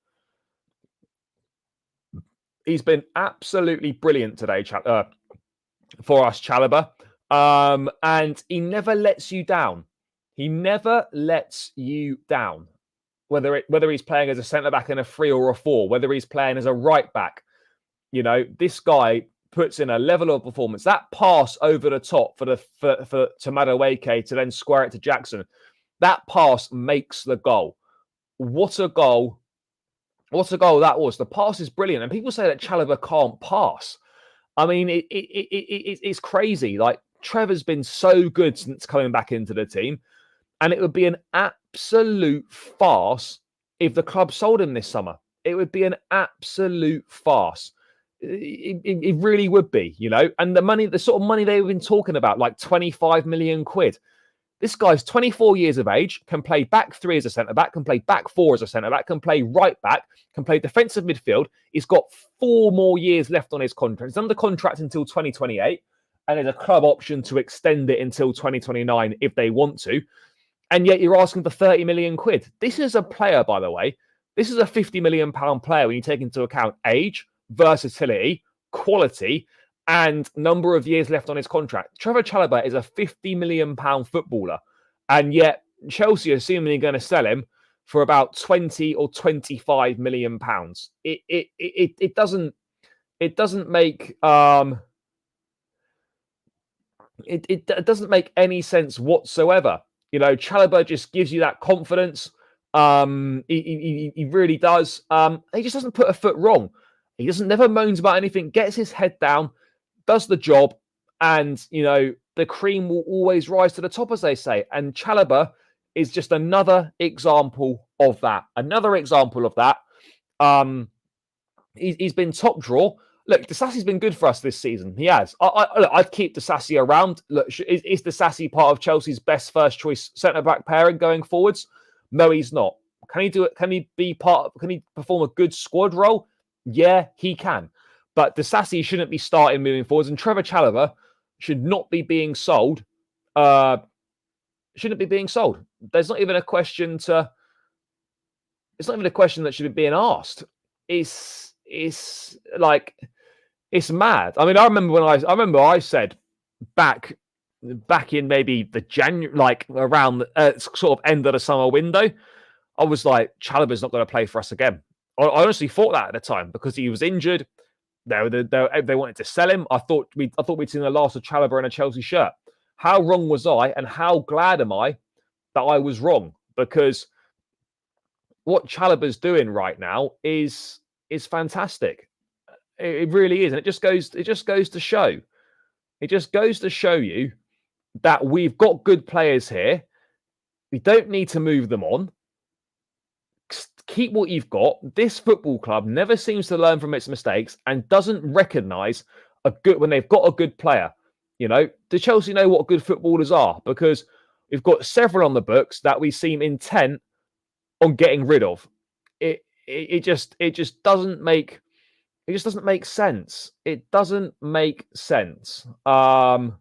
He's been absolutely brilliant today for us, Chalobah. And he never lets you down. He never lets you down. Whether he's playing as a centre-back in a 3 or a 4, whether he's playing as a right-back, you know, this guy puts in a level of performance. That pass over the top to Madueke to then square it to Jackson, that pass makes the goal. What a goal. What a goal that was. The pass is brilliant. And people say that Chalobah can't pass. I mean, it's crazy. Like, Trevor's been so good since coming back into the team. And it would be an absolute farce if the club sold him this summer. It would be an absolute farce. It really would be, you know. And the sort of money they've been talking about, like 25 million quid. This guy's 24 years of age, can play back 3 as a centre-back, can play back 4 as a centre-back, can play right-back, can play defensive midfield. He's got 4 more years left on his contract. He's under contract until 2028, and there's a club option to extend it until 2029 if they want to. And yet you're asking for 30 million quid. This is a player, by the way. This is a 50 million pound player when you take into account age, versatility, quality, and number of years left on his contract. Trevor Chalobah is a 50 million pound footballer, and yet Chelsea are seemingly going to sell him for about 20 or 25 million pounds. It doesn't make it doesn't make any sense whatsoever. You know, Chalobah just gives you that confidence. He really does. He just doesn't put a foot wrong. He never moans about anything, gets his head down, does the job, and, you know, the cream will always rise to the top, as they say. And Chalobah is just another example of that. Another example of that. He's been top draw. Look, Disasi's been good for us this season. He has. I'd keep Disasi around. Look, is Disasi part of Chelsea's best first choice centre-back pairing going forwards? No, he's not. Can he do it? Can he be can he perform a good squad role? Yeah, he can. But Disasi shouldn't be starting moving forwards, and Trevor Chalobah should not be being sold. Shouldn't be being sold. There's not even a question to. It's not even a question that should be being asked. It's like, it's mad. I mean, I remember I said back in maybe the January, like around the sort of end of the summer window, I was like, Chalobah's not going to play for us again. I honestly thought that at the time because he was injured. They wanted to sell him. I thought we'd seen the last of Chalobah in a Chelsea shirt. How wrong was I, and how glad am I that I was wrong? Because what Chalobah's doing right now is fantastic. It really is, and it just goes to show. It just goes to show you that we've got good players here. We don't need to move them on. Keep what you've got. This football club never seems to learn from its mistakes and doesn't recognise when they've got a good player. You know, do Chelsea know what good footballers are? Because we've got several on the books that we seem intent on getting rid of. It just doesn't make sense. It doesn't make sense. Trevor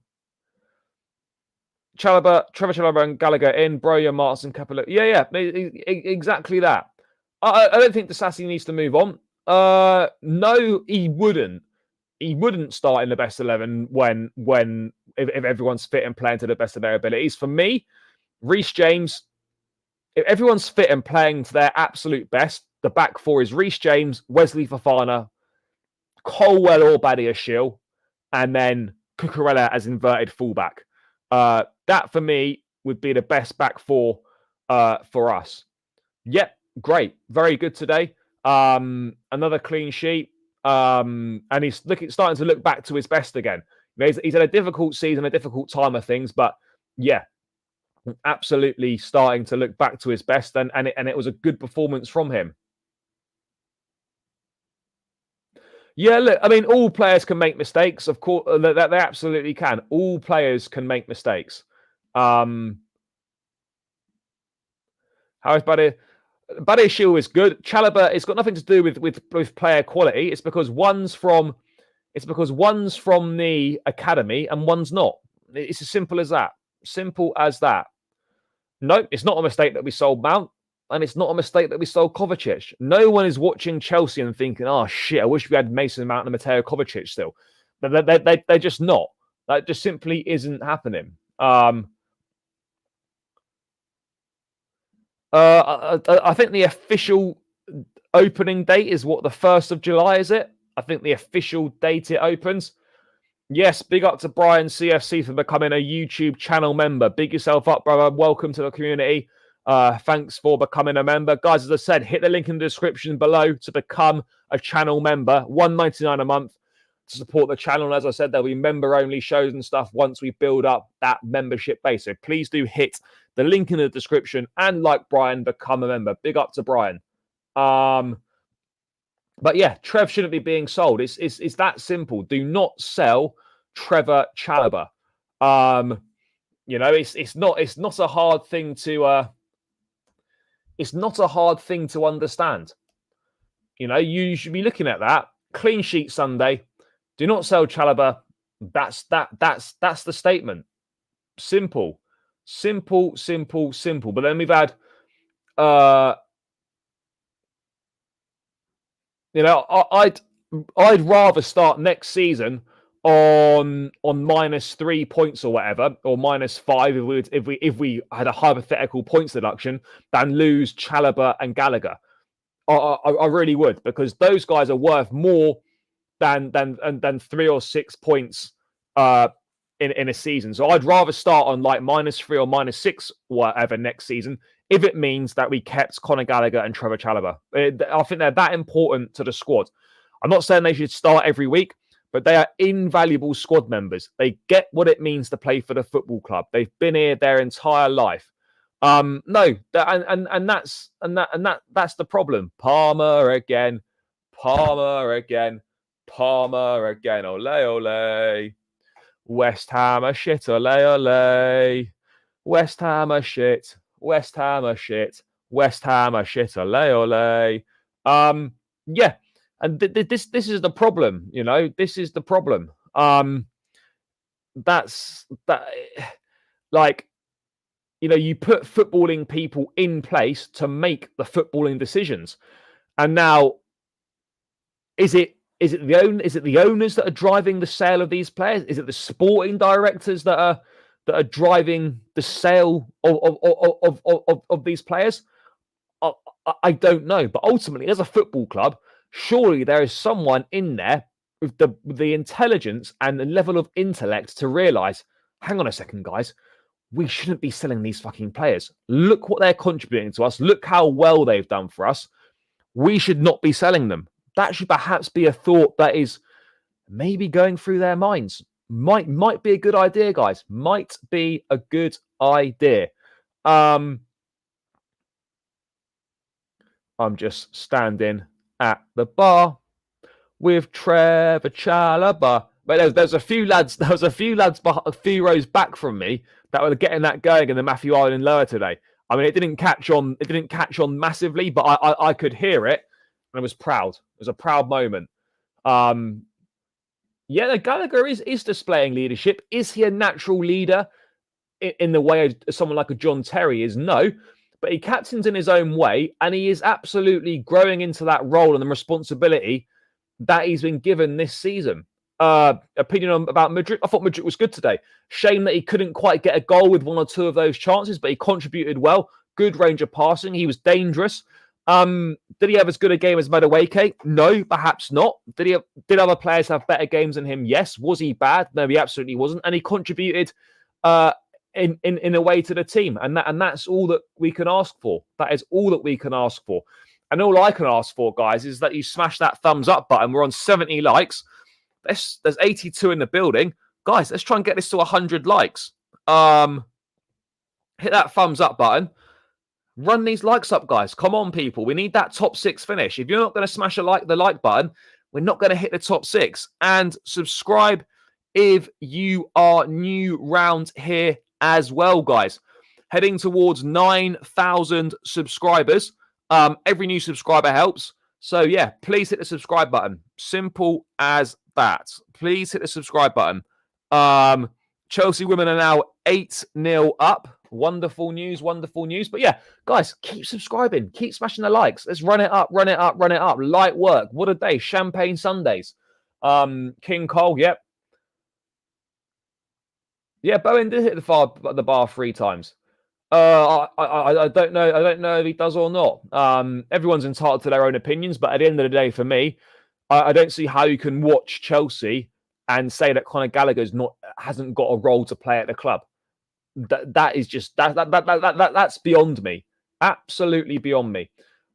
Chalobah and Gallagher in, Broja, Martin, Capello. Yeah, exactly that. I don't think Disasi needs to move on. No, he wouldn't. He wouldn't start in the best 11 if everyone's fit and playing to the best of their abilities. For me, Reece James, if everyone's fit and playing to their absolute best, the back 4 is Reece James, Wesley Fofana, Colwell or Badiashile, and then Cucurella as inverted fullback. That for me would be the best back 4 for us. Yep, great. Very good today. Another clean sheet. And he's starting to look back to his best again. He's had a difficult season, a difficult time of things, but yeah, absolutely starting to look back to his best, and it was a good performance from him. Yeah, look, I mean, all players can make mistakes. Of course, they absolutely can. All players can make mistakes. How is Buddy Shield is good. Chalobah, it's got nothing to do with player quality. It's because one's from the academy and one's not. It's as simple as that. Simple as that. No, it's not a mistake that we sold Mount, and it's not a mistake that we sold Kovacic. No one is watching Chelsea and thinking, "Oh shit, I wish we had Mason Mount and Mateo Kovacic still." They're just not. That just simply isn't happening. I think the official opening date is what, the 1st of July, is it? I think the official date it opens. Yes, big up to Brian CFC for becoming a YouTube channel member. Big yourself up, brother. Welcome to the community. Thanks for becoming a member. Guys, as I said, hit the link in the description below to become a channel member. $1.99 a month to support the channel. As I said, there'll be member-only shows and stuff once we build up that membership base. So please do hit the link in the description and, like Brian, become a member. Big up to Brian. But yeah, Trev shouldn't be being sold. It's that simple. Do not sell Trevor Chalobah. It's not a hard thing to understand. You should be looking at that. Clean sheet Sunday. Do not sell Chalobah. That's the statement. Simple. But then we've had I'd rather start next season on -3 points or whatever, or -5 if we had a hypothetical points deduction, than lose Chalobah and Gallagher. I really would, because those guys are worth more than 3 or 6 points in a season. So I'd rather start on like -3 or -6 whatever next season, if it means that we kept Conor Gallagher and Trevor Chalobah. I think they're that important to the squad. I'm not saying they should start every week, but they are invaluable squad members. They get what it means to play for the football club. They've been here their entire life. That's the problem. Palmer again. Ole, ole. West Ham are shit. Ole, ole. West Ham are shit. West Ham are shit. Ole, ole. Yeah. And this is the problem, This is the problem. That's that. Like, you put footballing people in place to make the footballing decisions, and now is it the owners that are driving the sale of these players? Is it the sporting directors that are driving the sale of these players? I don't know, but ultimately, as a football club, surely there is someone in there with the intelligence and the level of intellect to realize, hang on a second, guys, we shouldn't be selling these fucking players. Look what they're contributing to us. Look how well they've done for us. We should not be selling them. That should perhaps be a thought that is maybe going through their minds. Might be a good idea, guys. Might be a good idea. I'm just standing at the bar with Trevor Chalobah. But there's a few lads. There was a few lads a few rows back from me that were getting that going in the Matthew Island Lower today. I mean, it didn't catch on. It didn't catch on massively, but I could hear it, and I was proud. It was a proud moment. Yeah, the Gallagher is displaying leadership. Is he a natural leader in the way of someone like a John Terry is? No, but he captains in his own way, and he is absolutely growing into that role and the responsibility that he's been given this season. Opinion about Madrid. I thought Madrid was good today. Shame that he couldn't quite get a goal with one or two of those chances, but he contributed well. Good range of passing. He was dangerous. Did he have as good a game as Madueke? No, perhaps not. Did other players have better games than him? Yes. Was he bad? No, he absolutely wasn't. And he contributed in a way to the team, and that's all that we can ask for. That is all that we can ask for, and all I can ask for, guys, is that you smash that thumbs up button. We're on 70 likes. There's 82 in the building, guys. Let's try and get this to 100 likes. Hit that thumbs up button. Run these likes up, guys. Come on, people. We need that top 6 finish. If you're not going to smash the like button, we're not going to hit the top 6. And subscribe if you are new round here as well, guys. Heading towards 9,000 subscribers. Every new subscriber helps. So, yeah, please hit the subscribe button. Simple as that. Please hit the subscribe button. Chelsea women are now 8-0 up. Wonderful news, wonderful news. But yeah, guys, keep subscribing. Keep smashing the likes. Let's run it up, run it up, run it up. Light work. What a day. Champagne Sundays. King Cole, yep. Yeah, Bowen did hit the bar 3 times. I don't know. I don't know if he does or not. Everyone's entitled to their own opinions, but at the end of the day, for me, I don't see how you can watch Chelsea and say that Conor Gallagher hasn't got a role to play at the club. That is just that's beyond me. Absolutely beyond me.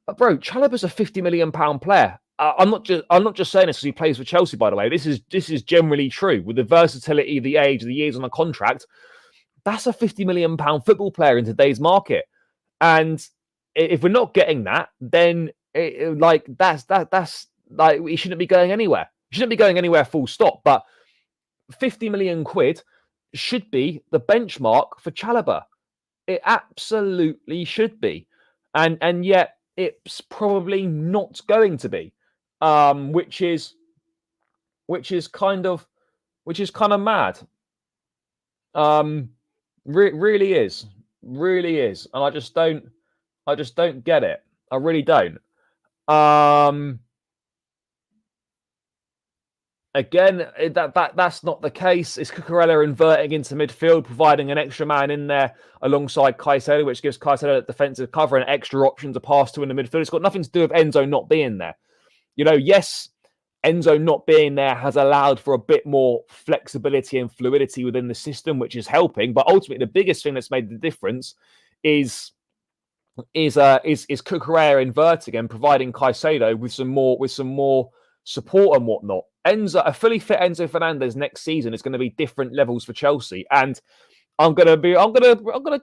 But bro, Chalobah's a £50 million player. I'm not just saying this because he plays for Chelsea, by the way. This is generally true with the versatility, the age, the years on the contract. That's a £50 million football player in today's market. And if we're not getting that, then that's like he shouldn't be going anywhere. He shouldn't be going anywhere full stop. But 50 million quid should be the benchmark for Chalobah. It absolutely should be. And yet it's probably not going to be. Which is kind of mad. Really is. Really is. And I just don't get it. I really don't. Again, that's not the case. It's Cucurella inverting into midfield, providing an extra man in there alongside Caicedo, which gives Caicedo a defensive cover and extra option to pass to in the midfield. It's got nothing to do with Enzo not being there. You know, yes, Enzo not being there has allowed for a bit more flexibility and fluidity within the system, which is helping. But ultimately, the biggest thing that's made the difference is Cucurella inverting and providing Caicedo with some more support and whatnot. A fully fit Enzo Fernandez next season is going to be different levels for Chelsea, and I'm gonna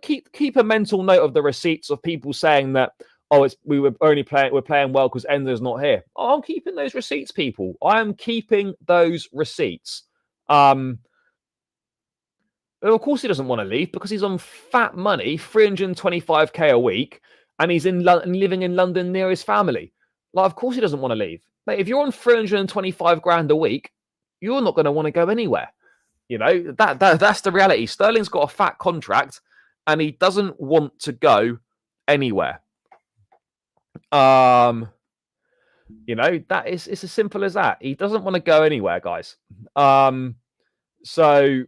keep a mental note of the receipts of people saying that we're playing well because Enzo's not here. I'm keeping those receipts, people. I am keeping those receipts. Of course he doesn't want to leave because he's on fat money, 325k a week, and he's living in London near his family. Like, of course he doesn't want to leave. Mate, if you're on 325 grand a week, you're not going to want to go anywhere. You know, that's the reality. Sterling's got a fat contract and he doesn't want to go anywhere. You know, it's as simple as that. He doesn't want to go anywhere, guys. So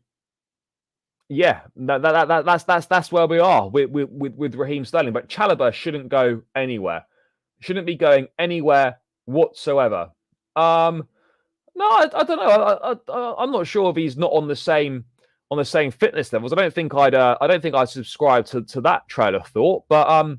yeah, that's where we are with Raheem Sterling. But Chalobah shouldn't go anywhere. Shouldn't be going anywhere whatsoever. No, I don't know. I'm not sure if he's not on the same fitness levels. I don't think I'd subscribe to that trail of thought. But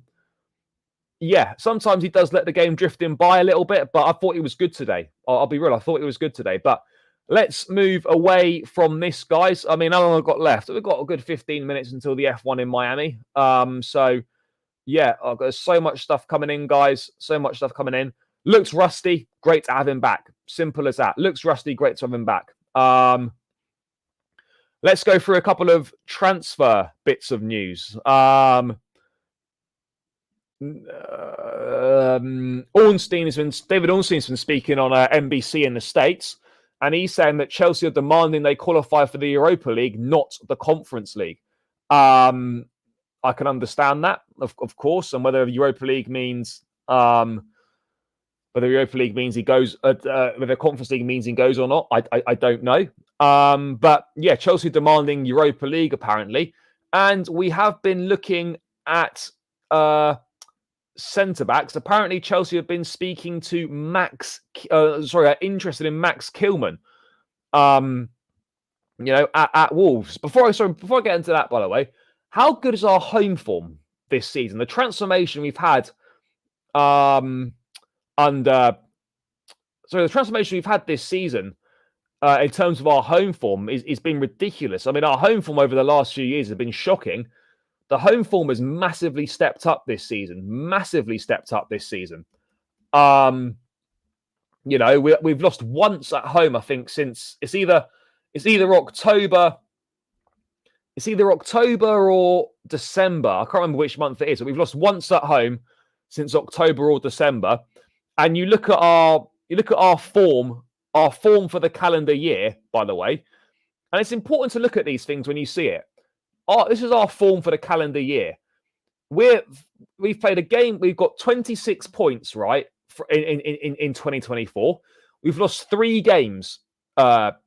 yeah, sometimes he does let the game drift in by a little bit. But I thought he was good today. I'll be real. I thought he was good today. But let's move away from this, guys. I mean, how long have I got left? We've got a good 15 minutes until the F1 in Miami. So yeah, I've got so much stuff coming in, guys. So much stuff coming in. Looks rusty. Great to have him back. Simple as that. Looks rusty. Great to have him back. Let's go through a couple of transfer bits of news. David Ornstein's been speaking on NBC in the States, and he's saying that Chelsea are demanding they qualify for the Europa League, not the Conference League. I can understand that, of course, and whether Europa League means he goes, whether Conference League means he goes or not, I don't know. But yeah, Chelsea demanding Europa League apparently, and we have been looking at centre backs. Apparently, Chelsea have been speaking to interested in Max Kilman. You know, at Wolves. Before I get into that, by the way. how good is our home form this season? The transformation we've had the transformation we've had this season in terms of our home form is been ridiculous. I mean, our home form over the last few years has been shocking. The home form has massively stepped up this season. Massively stepped up this season. You know, we've lost once at home, I think, since it's either October. It's either October or December. I can't remember which month it is. But we've lost once at home since October or December. And you look at our form for the calendar year, by the way. And it's important to look at these things when you see it. This is our form for the calendar year. We've played a game. We've got 26 points, right, in 2024. We've lost 3 games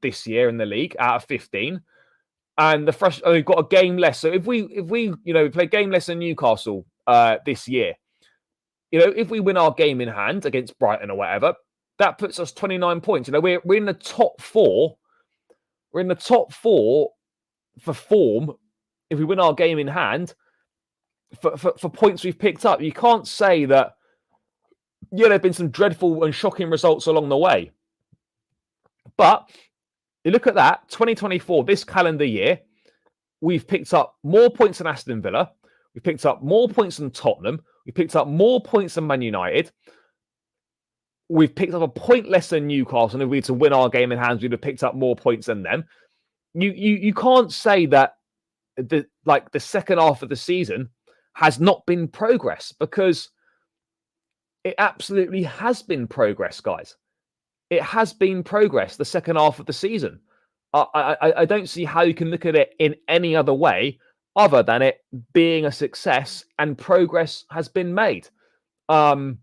this year in the league out of 15. And we've got a game less. So if we play a game less than Newcastle this year, if we win our game in hand against Brighton or whatever, that puts us 29 points. We're in the top 4. We're in the top 4 for form. If we win our game in hand, for points we've picked up, you can't say that. Yeah, there've been some dreadful and shocking results along the way, but you look at that 2024, this calendar year, we've picked up more points than Aston Villa. We've picked up more points than Tottenham. We picked up more points than Man United. We've picked up a point less than Newcastle. And if we were to win our game in hand, we'd have picked up more points than them. You can't say that the second half of the season has not been progress, because it absolutely has been progress, guys. It has been progress the second half of the season. I don't see how you can look at it in any other way other than it being a success and progress has been made. Another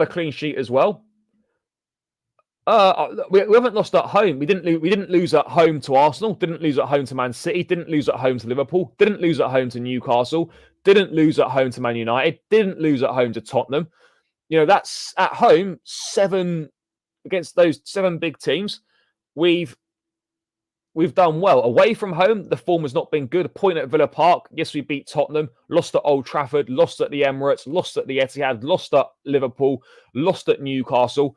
clean sheet as well. We haven't lost at home. We didn't lose at home to Arsenal. Didn't lose at home to Man City. Didn't lose at home to Liverpool. Didn't lose at home to Newcastle. Didn't lose at home to Man United. Didn't lose at home to Tottenham. That's at home 7 against those 7 big teams. We've done well. Away from home, the form has not been good. A point at Villa Park. Yes, we beat Tottenham. Lost at Old Trafford. Lost at the Emirates. Lost at the Etihad. Lost at Liverpool. Lost at Newcastle.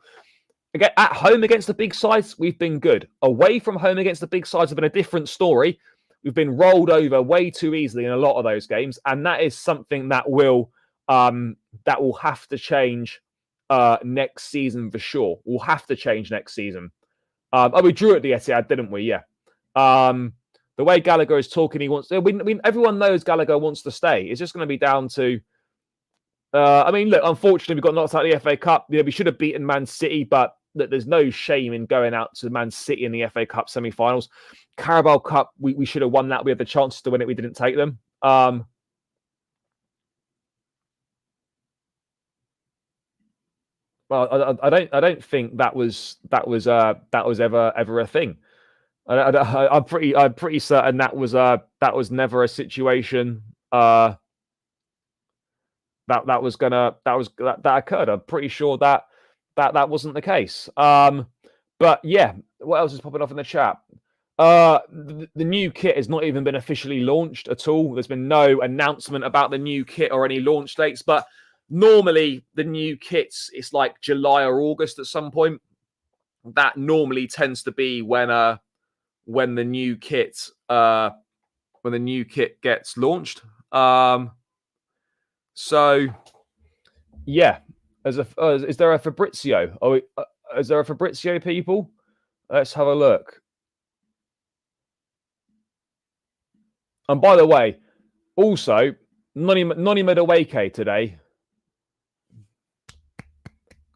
Again, at home against the big sides, we've been good. Away from home against the big sides have been a different story. We've been rolled over way too easily in a lot of those games, and that is something that will have to change next season for sure. We'll have to change next season. We drew at the Etihad, didn't we? Yeah. The way Gallagher is talking, he wants. Everyone knows Gallagher wants to stay. It's just going to be down to. Look. Unfortunately, we got knocked out of the FA Cup. We should have beaten Man City, but there's no shame in going out to Man City in the FA Cup semi-finals. Carabao Cup, we should have won that. We had the chance to win it. We didn't take them. Well, I don't think that was ever a thing. I'm pretty certain that was never a situation that occurred. I'm pretty sure that wasn't the case. But yeah, what else is popping off in the chat? The new kit has not even been officially launched at all. There's been no announcement about the new kit or any launch dates, but normally the new kits, it's like July or August at some point. That normally tends to be when the new kit gets launched. So yeah, is there a Fabrizio? Is there a Fabrizio, people? Let's have a look. And by the way, also Noni Madueke today.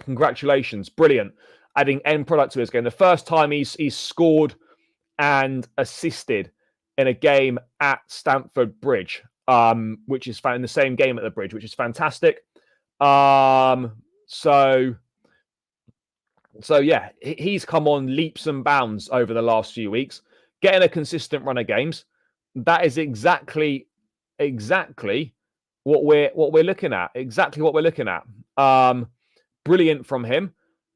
Congratulations, brilliant! Adding end product to his game. The first time he's scored and assisted in a game at Stamford Bridge, which is in the same game at the Bridge, which is fantastic. So yeah, he's come on leaps and bounds over the last few weeks, getting a consistent run of games. That is exactly what we're looking at. Exactly what we're looking at. Brilliant from him.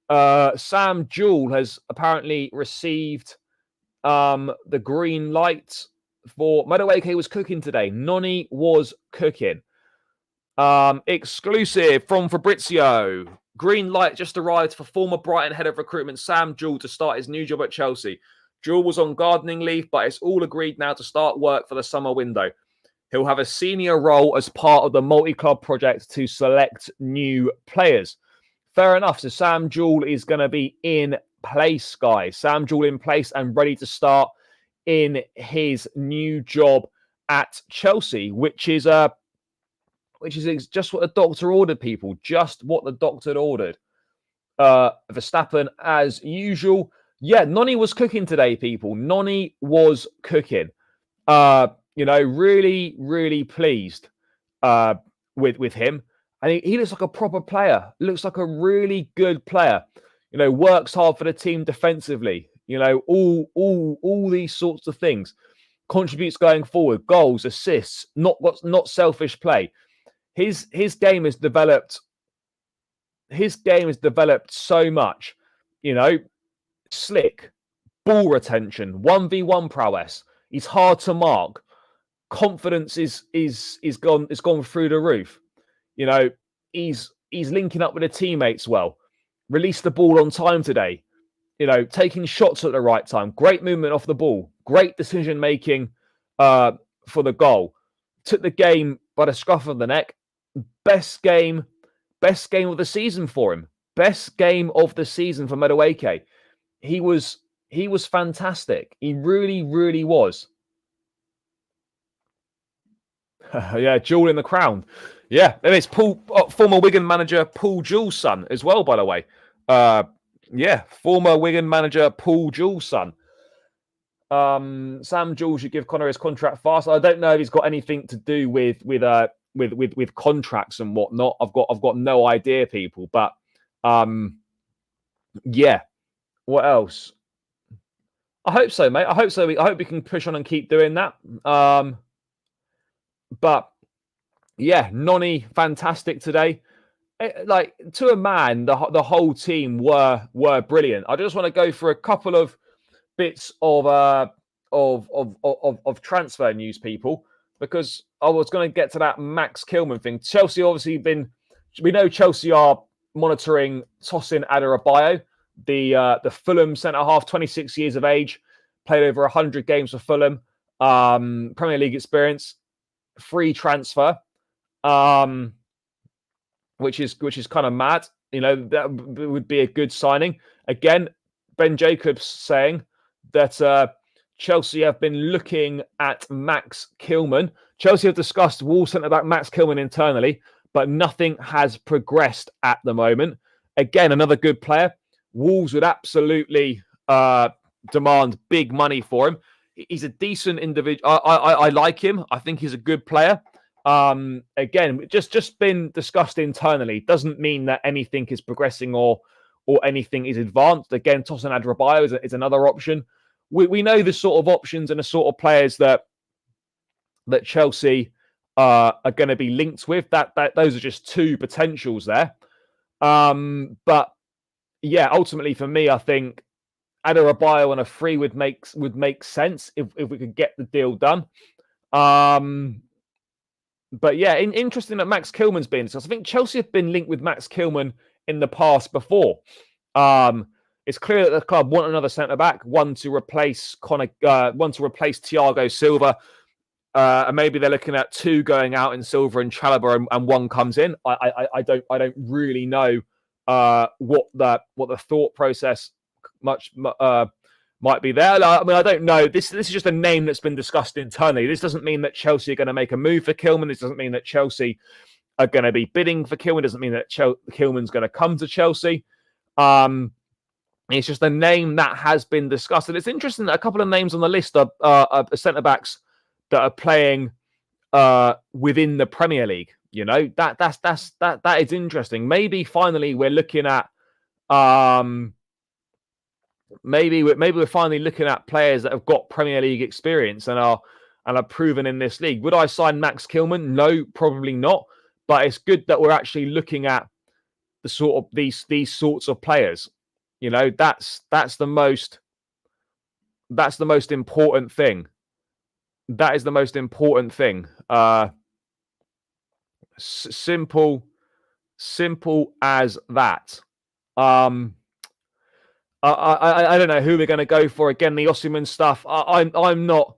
Sam Jewell has apparently received the green light for Madueke was cooking today. Noni was cooking. Exclusive from Fabrizio. Green light just arrived for former Brighton head of recruitment Sam Jewell to start his new job at Chelsea. Jewell was on gardening leave, but it's all agreed now to start work for the summer window. He'll have a senior role as part of the multi-club project to select new players. Fair enough. So Sam Jewell is going to be in place, guys. Sam Jewell in place and ready to start in his new job at Chelsea, which is just what the doctor ordered, people. Just what the doctor ordered. Verstappen, as usual. Yeah, Noni was cooking today, people. Noni was cooking. Really, really pleased with him. And he looks like a proper player. Looks like a really good player. Works hard for the team defensively. All these sorts of things. Contributes going forward. Goals, assists. Not selfish play. His game has developed. His game has developed so much. Slick, ball retention, 1v1 prowess. He's hard to mark. Confidence is gone through the roof. He's linking up with the teammates well. Released the ball on time today. Taking shots at the right time. Great movement off the ball. Great decision making for the goal. Took the game by the scruff of the neck. Best game of the season for him. Best game of the season for Madueke. He was fantastic. He really, really was. Yeah, Jewell in the crown. Yeah, and it's former Wigan manager Paul Jewell's son as well, by the way. Former Wigan manager Paul Jewell's son. Sam Jewell should give Connor his contract fast. I don't know if he's got anything to do with contracts and whatnot. I've got no idea, people. But yeah. What else? I hope so, mate. I hope so. I hope we can push on and keep doing that. But yeah, Noni, fantastic today. To a man, the whole team were brilliant. I just want to go for a couple of bits of transfer news, people, because I was going to get to that Max Kilman thing. Chelsea obviously we know Chelsea are monitoring Tosin Adarabioyo, the Fulham centre half, 26 years of age, played over 100 games for Fulham, Premier League experience, free transfer, which is kind of mad. That would be a good signing. Again, Ben Jacobs saying that Chelsea have been looking at Max Kilman. Chelsea have discussed Wolves centre back Max Kilman internally, but nothing has progressed at the moment. Again, another good player. Wolves would absolutely demand big money for him. He's a decent individual. I like him. I think he's a good player. Again, just been discussed internally. Doesn't mean that anything is progressing or anything is advanced. Again, Tosin Adarabioyo is another option. We know the sort of options and the sort of players that Chelsea are going to be linked with. That those are just two potentials there. But yeah, ultimately for me, I think Adarabioyo on a free would make sense if we could get the deal done. But yeah, interesting that Max Kilman's been discussed. I think Chelsea have been linked with Max Kilman in the past before. It's clear that the club want another centre back, one to replace Thiago Silva, and maybe they're looking at two going out in Silva and Chalobah, and one comes in. I don't really know what the thought process might be there. I don't know. This is just a name that's been discussed internally. This doesn't mean that Chelsea are going to make a move for Kilman. This doesn't mean that Chelsea are going to be bidding for Kilman. It doesn't mean that Kilman's going to come to Chelsea. It's just a name that has been discussed. And it's interesting that a couple of names on the list are centre-backs that are playing within the Premier League. That is interesting. Maybe finally we're looking at maybe we're finally looking at players that have got Premier League experience and are proven in this league. Would I sign Max Kilman? No, probably not. But it's good that we're actually looking at the sort of these sorts of players. That's the most important thing. That is the most important thing. Simple as that. I don't know who we're going to go for again. The Osimhen stuff. I'm not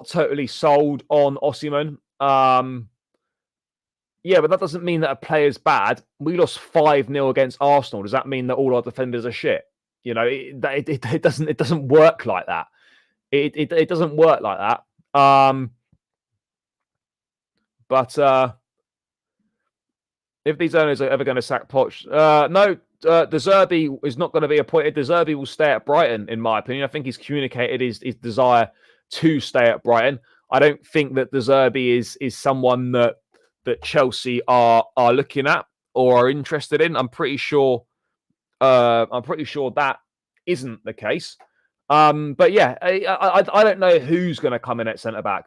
totally sold on Osimhen. Yeah, but that doesn't mean that a player's bad. We lost 5-0 against Arsenal. Does that mean that all our defenders are shit? You know, it doesn't work like that. It doesn't work like that. But if these owners are ever going to sack Poch, no, De Zerbi is not going to be appointed. De Zerbi will stay at Brighton, in my opinion. I think he's communicated his desire to stay at Brighton. I don't think that De Zerbi is someone that Chelsea are looking at or are interested in. I'm pretty sure that isn't the case. But yeah, I don't know who's going to come in at centre back.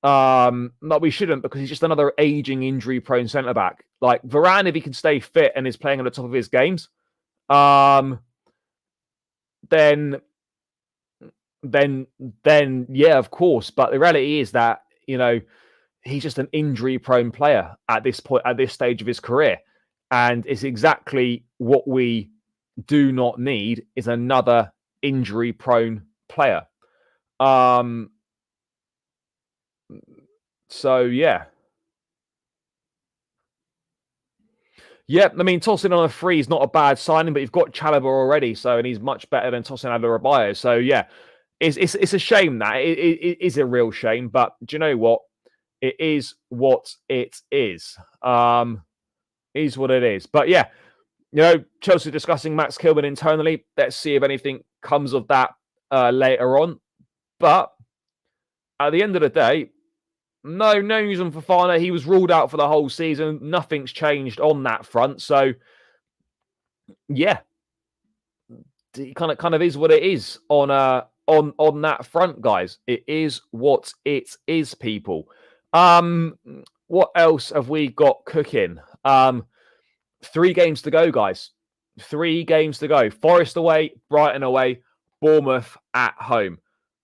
No, we shouldn't, because he's just another aging, injury-prone centre back. Like Varane, if he can stay fit and is playing at the top of his games, then yeah, of course. But the reality is that, you know, he's just an injury-prone player at this point, at this stage of his career, and it's exactly what we do not need, is another injury-prone player. So yeah. Yeah, I mean, tossing on a free is not a bad signing, but you've got Chalobah already, and he's much better than tossing Adebayo. So yeah, it's a shame that it is a real shame. But do you know what? It is what it is. Is what it is. But yeah, you know, Chelsea discussing Max Kilman internally. Let's see if anything comes of that later on. But at the end of the day, no news on Fofana. He was ruled out for the whole season. Nothing's changed on that front. So, yeah, it kind of is what it is on that front, guys. It is what it is, people. What else have we got cooking? 3 games to go, guys. 3 games to go. Forest away, Brighton away, Bournemouth at home.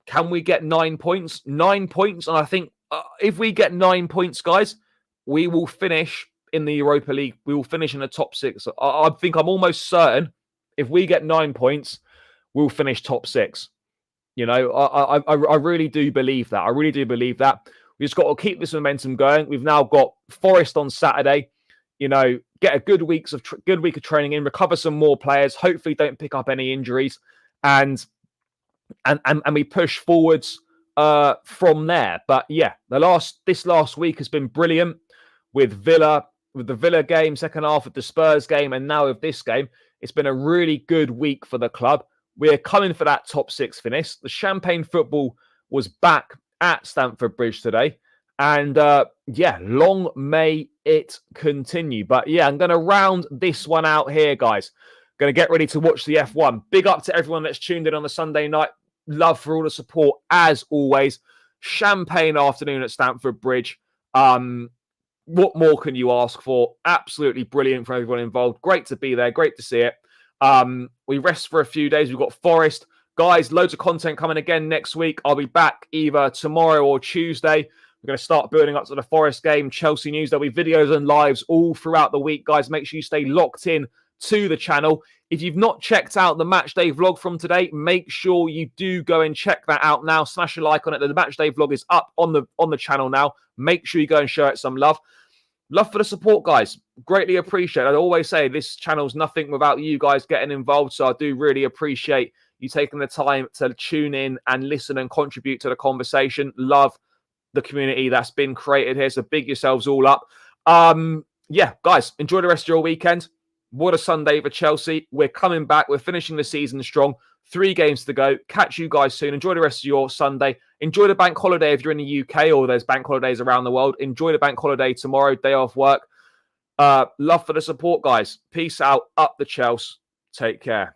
Can we get 9 points? 9 points, and I think if we get 9 points, guys, we will finish in the Europa League. We will finish in the top 6. I think I'm almost certain if we get 9 points, we'll finish top 6. You know, I really do believe that. I really do believe that. We just got to keep this momentum going. We've now got Forest on Saturday. You know, get a good week of training in, recover some more players. Hopefully, don't pick up any injuries, and we push forwards from there. But yeah, this last week has been brilliant with the Villa game, second half of the Spurs game, and now with this game. It's been a really good week for the club. We're coming for that top 6 finish. The champagne football was back at Stamford Bridge today. And yeah, long may it continue. But yeah, I'm going to round this one out here, guys. Going to get ready to watch the F1. Big up to everyone that's tuned in on the Sunday night. Love for all the support, as always. Champagne afternoon at Stamford Bridge. What more can you ask for? Absolutely brilliant for everyone involved. Great to be there. Great to see it. We rest for a few days. We've got Forest. Guys, loads of content coming again next week. I'll be back either tomorrow or Tuesday. We're going to start building up to the Forest game, Chelsea news. There'll be videos and lives all throughout the week, guys. Make sure you stay locked in to the channel. If you've not checked out the matchday vlog from today, make sure you do go and check that out now. Smash a like on it. The matchday vlog is up on the channel now. Make sure you go and show it some love. Love for the support, guys. Greatly appreciate it. I always say this channel's nothing without you guys getting involved, so I do really appreciate you taking the time to tune in and listen and contribute to the conversation. Love the community that's been created here, so big yourselves all up. Yeah, guys, enjoy the rest of your weekend. What a Sunday for Chelsea. We're coming back. We're finishing the season strong. 3 games to go. Catch you guys soon. Enjoy the rest of your Sunday. Enjoy the bank holiday if you're in the UK or there's bank holidays around the world. Enjoy the bank holiday tomorrow, day off work. Love for the support, guys. Peace out. Up the Chelsea. Take care.